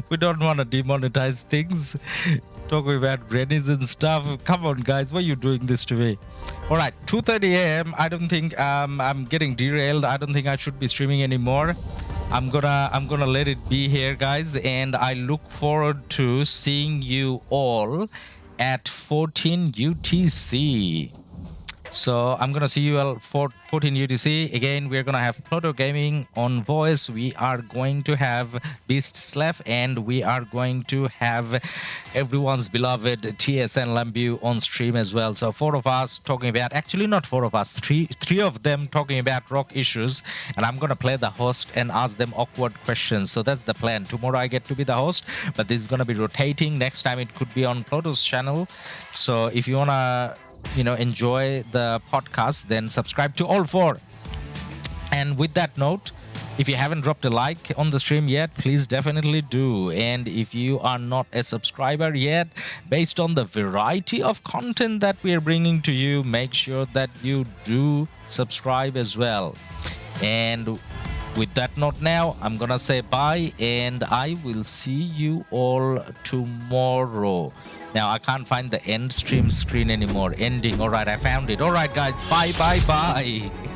We don't want to demonetize things. Talking about grannies and stuff. Come on, guys, why are you doing this to me? All right, 2:30 a.m. I don't think I'm getting derailed. I don't think I should be streaming anymore. I'm gonna let it be here, guys, and I look forward to seeing you all at 14 UTC. So I'm gonna see you all for 14 UTC. Again, we're gonna have Pluto Gaming on voice. We are going to have Beast Slev, and we are going to have everyone's beloved TSN Lambu on stream as well. So 4 of us talking about, actually not 4 of us, three of them talking about RoK issues, and I'm gonna play the host and ask them awkward questions. So that's the plan. Tomorrow I get to be the host, but this is gonna be rotating. Next time it could be on Pluto's channel. So if you wanna enjoy the podcast, then subscribe to all 4. And with that note, if you haven't dropped a like on the stream yet, please definitely do. And if you are not a subscriber yet, based on the variety of content that we are bringing to you, make sure that you do subscribe as well. And with that note now, I'm gonna say bye, and I will see you all tomorrow. Now, I can't find the end stream screen anymore. Ending. All right, I found it. All right, guys. Bye, bye, bye.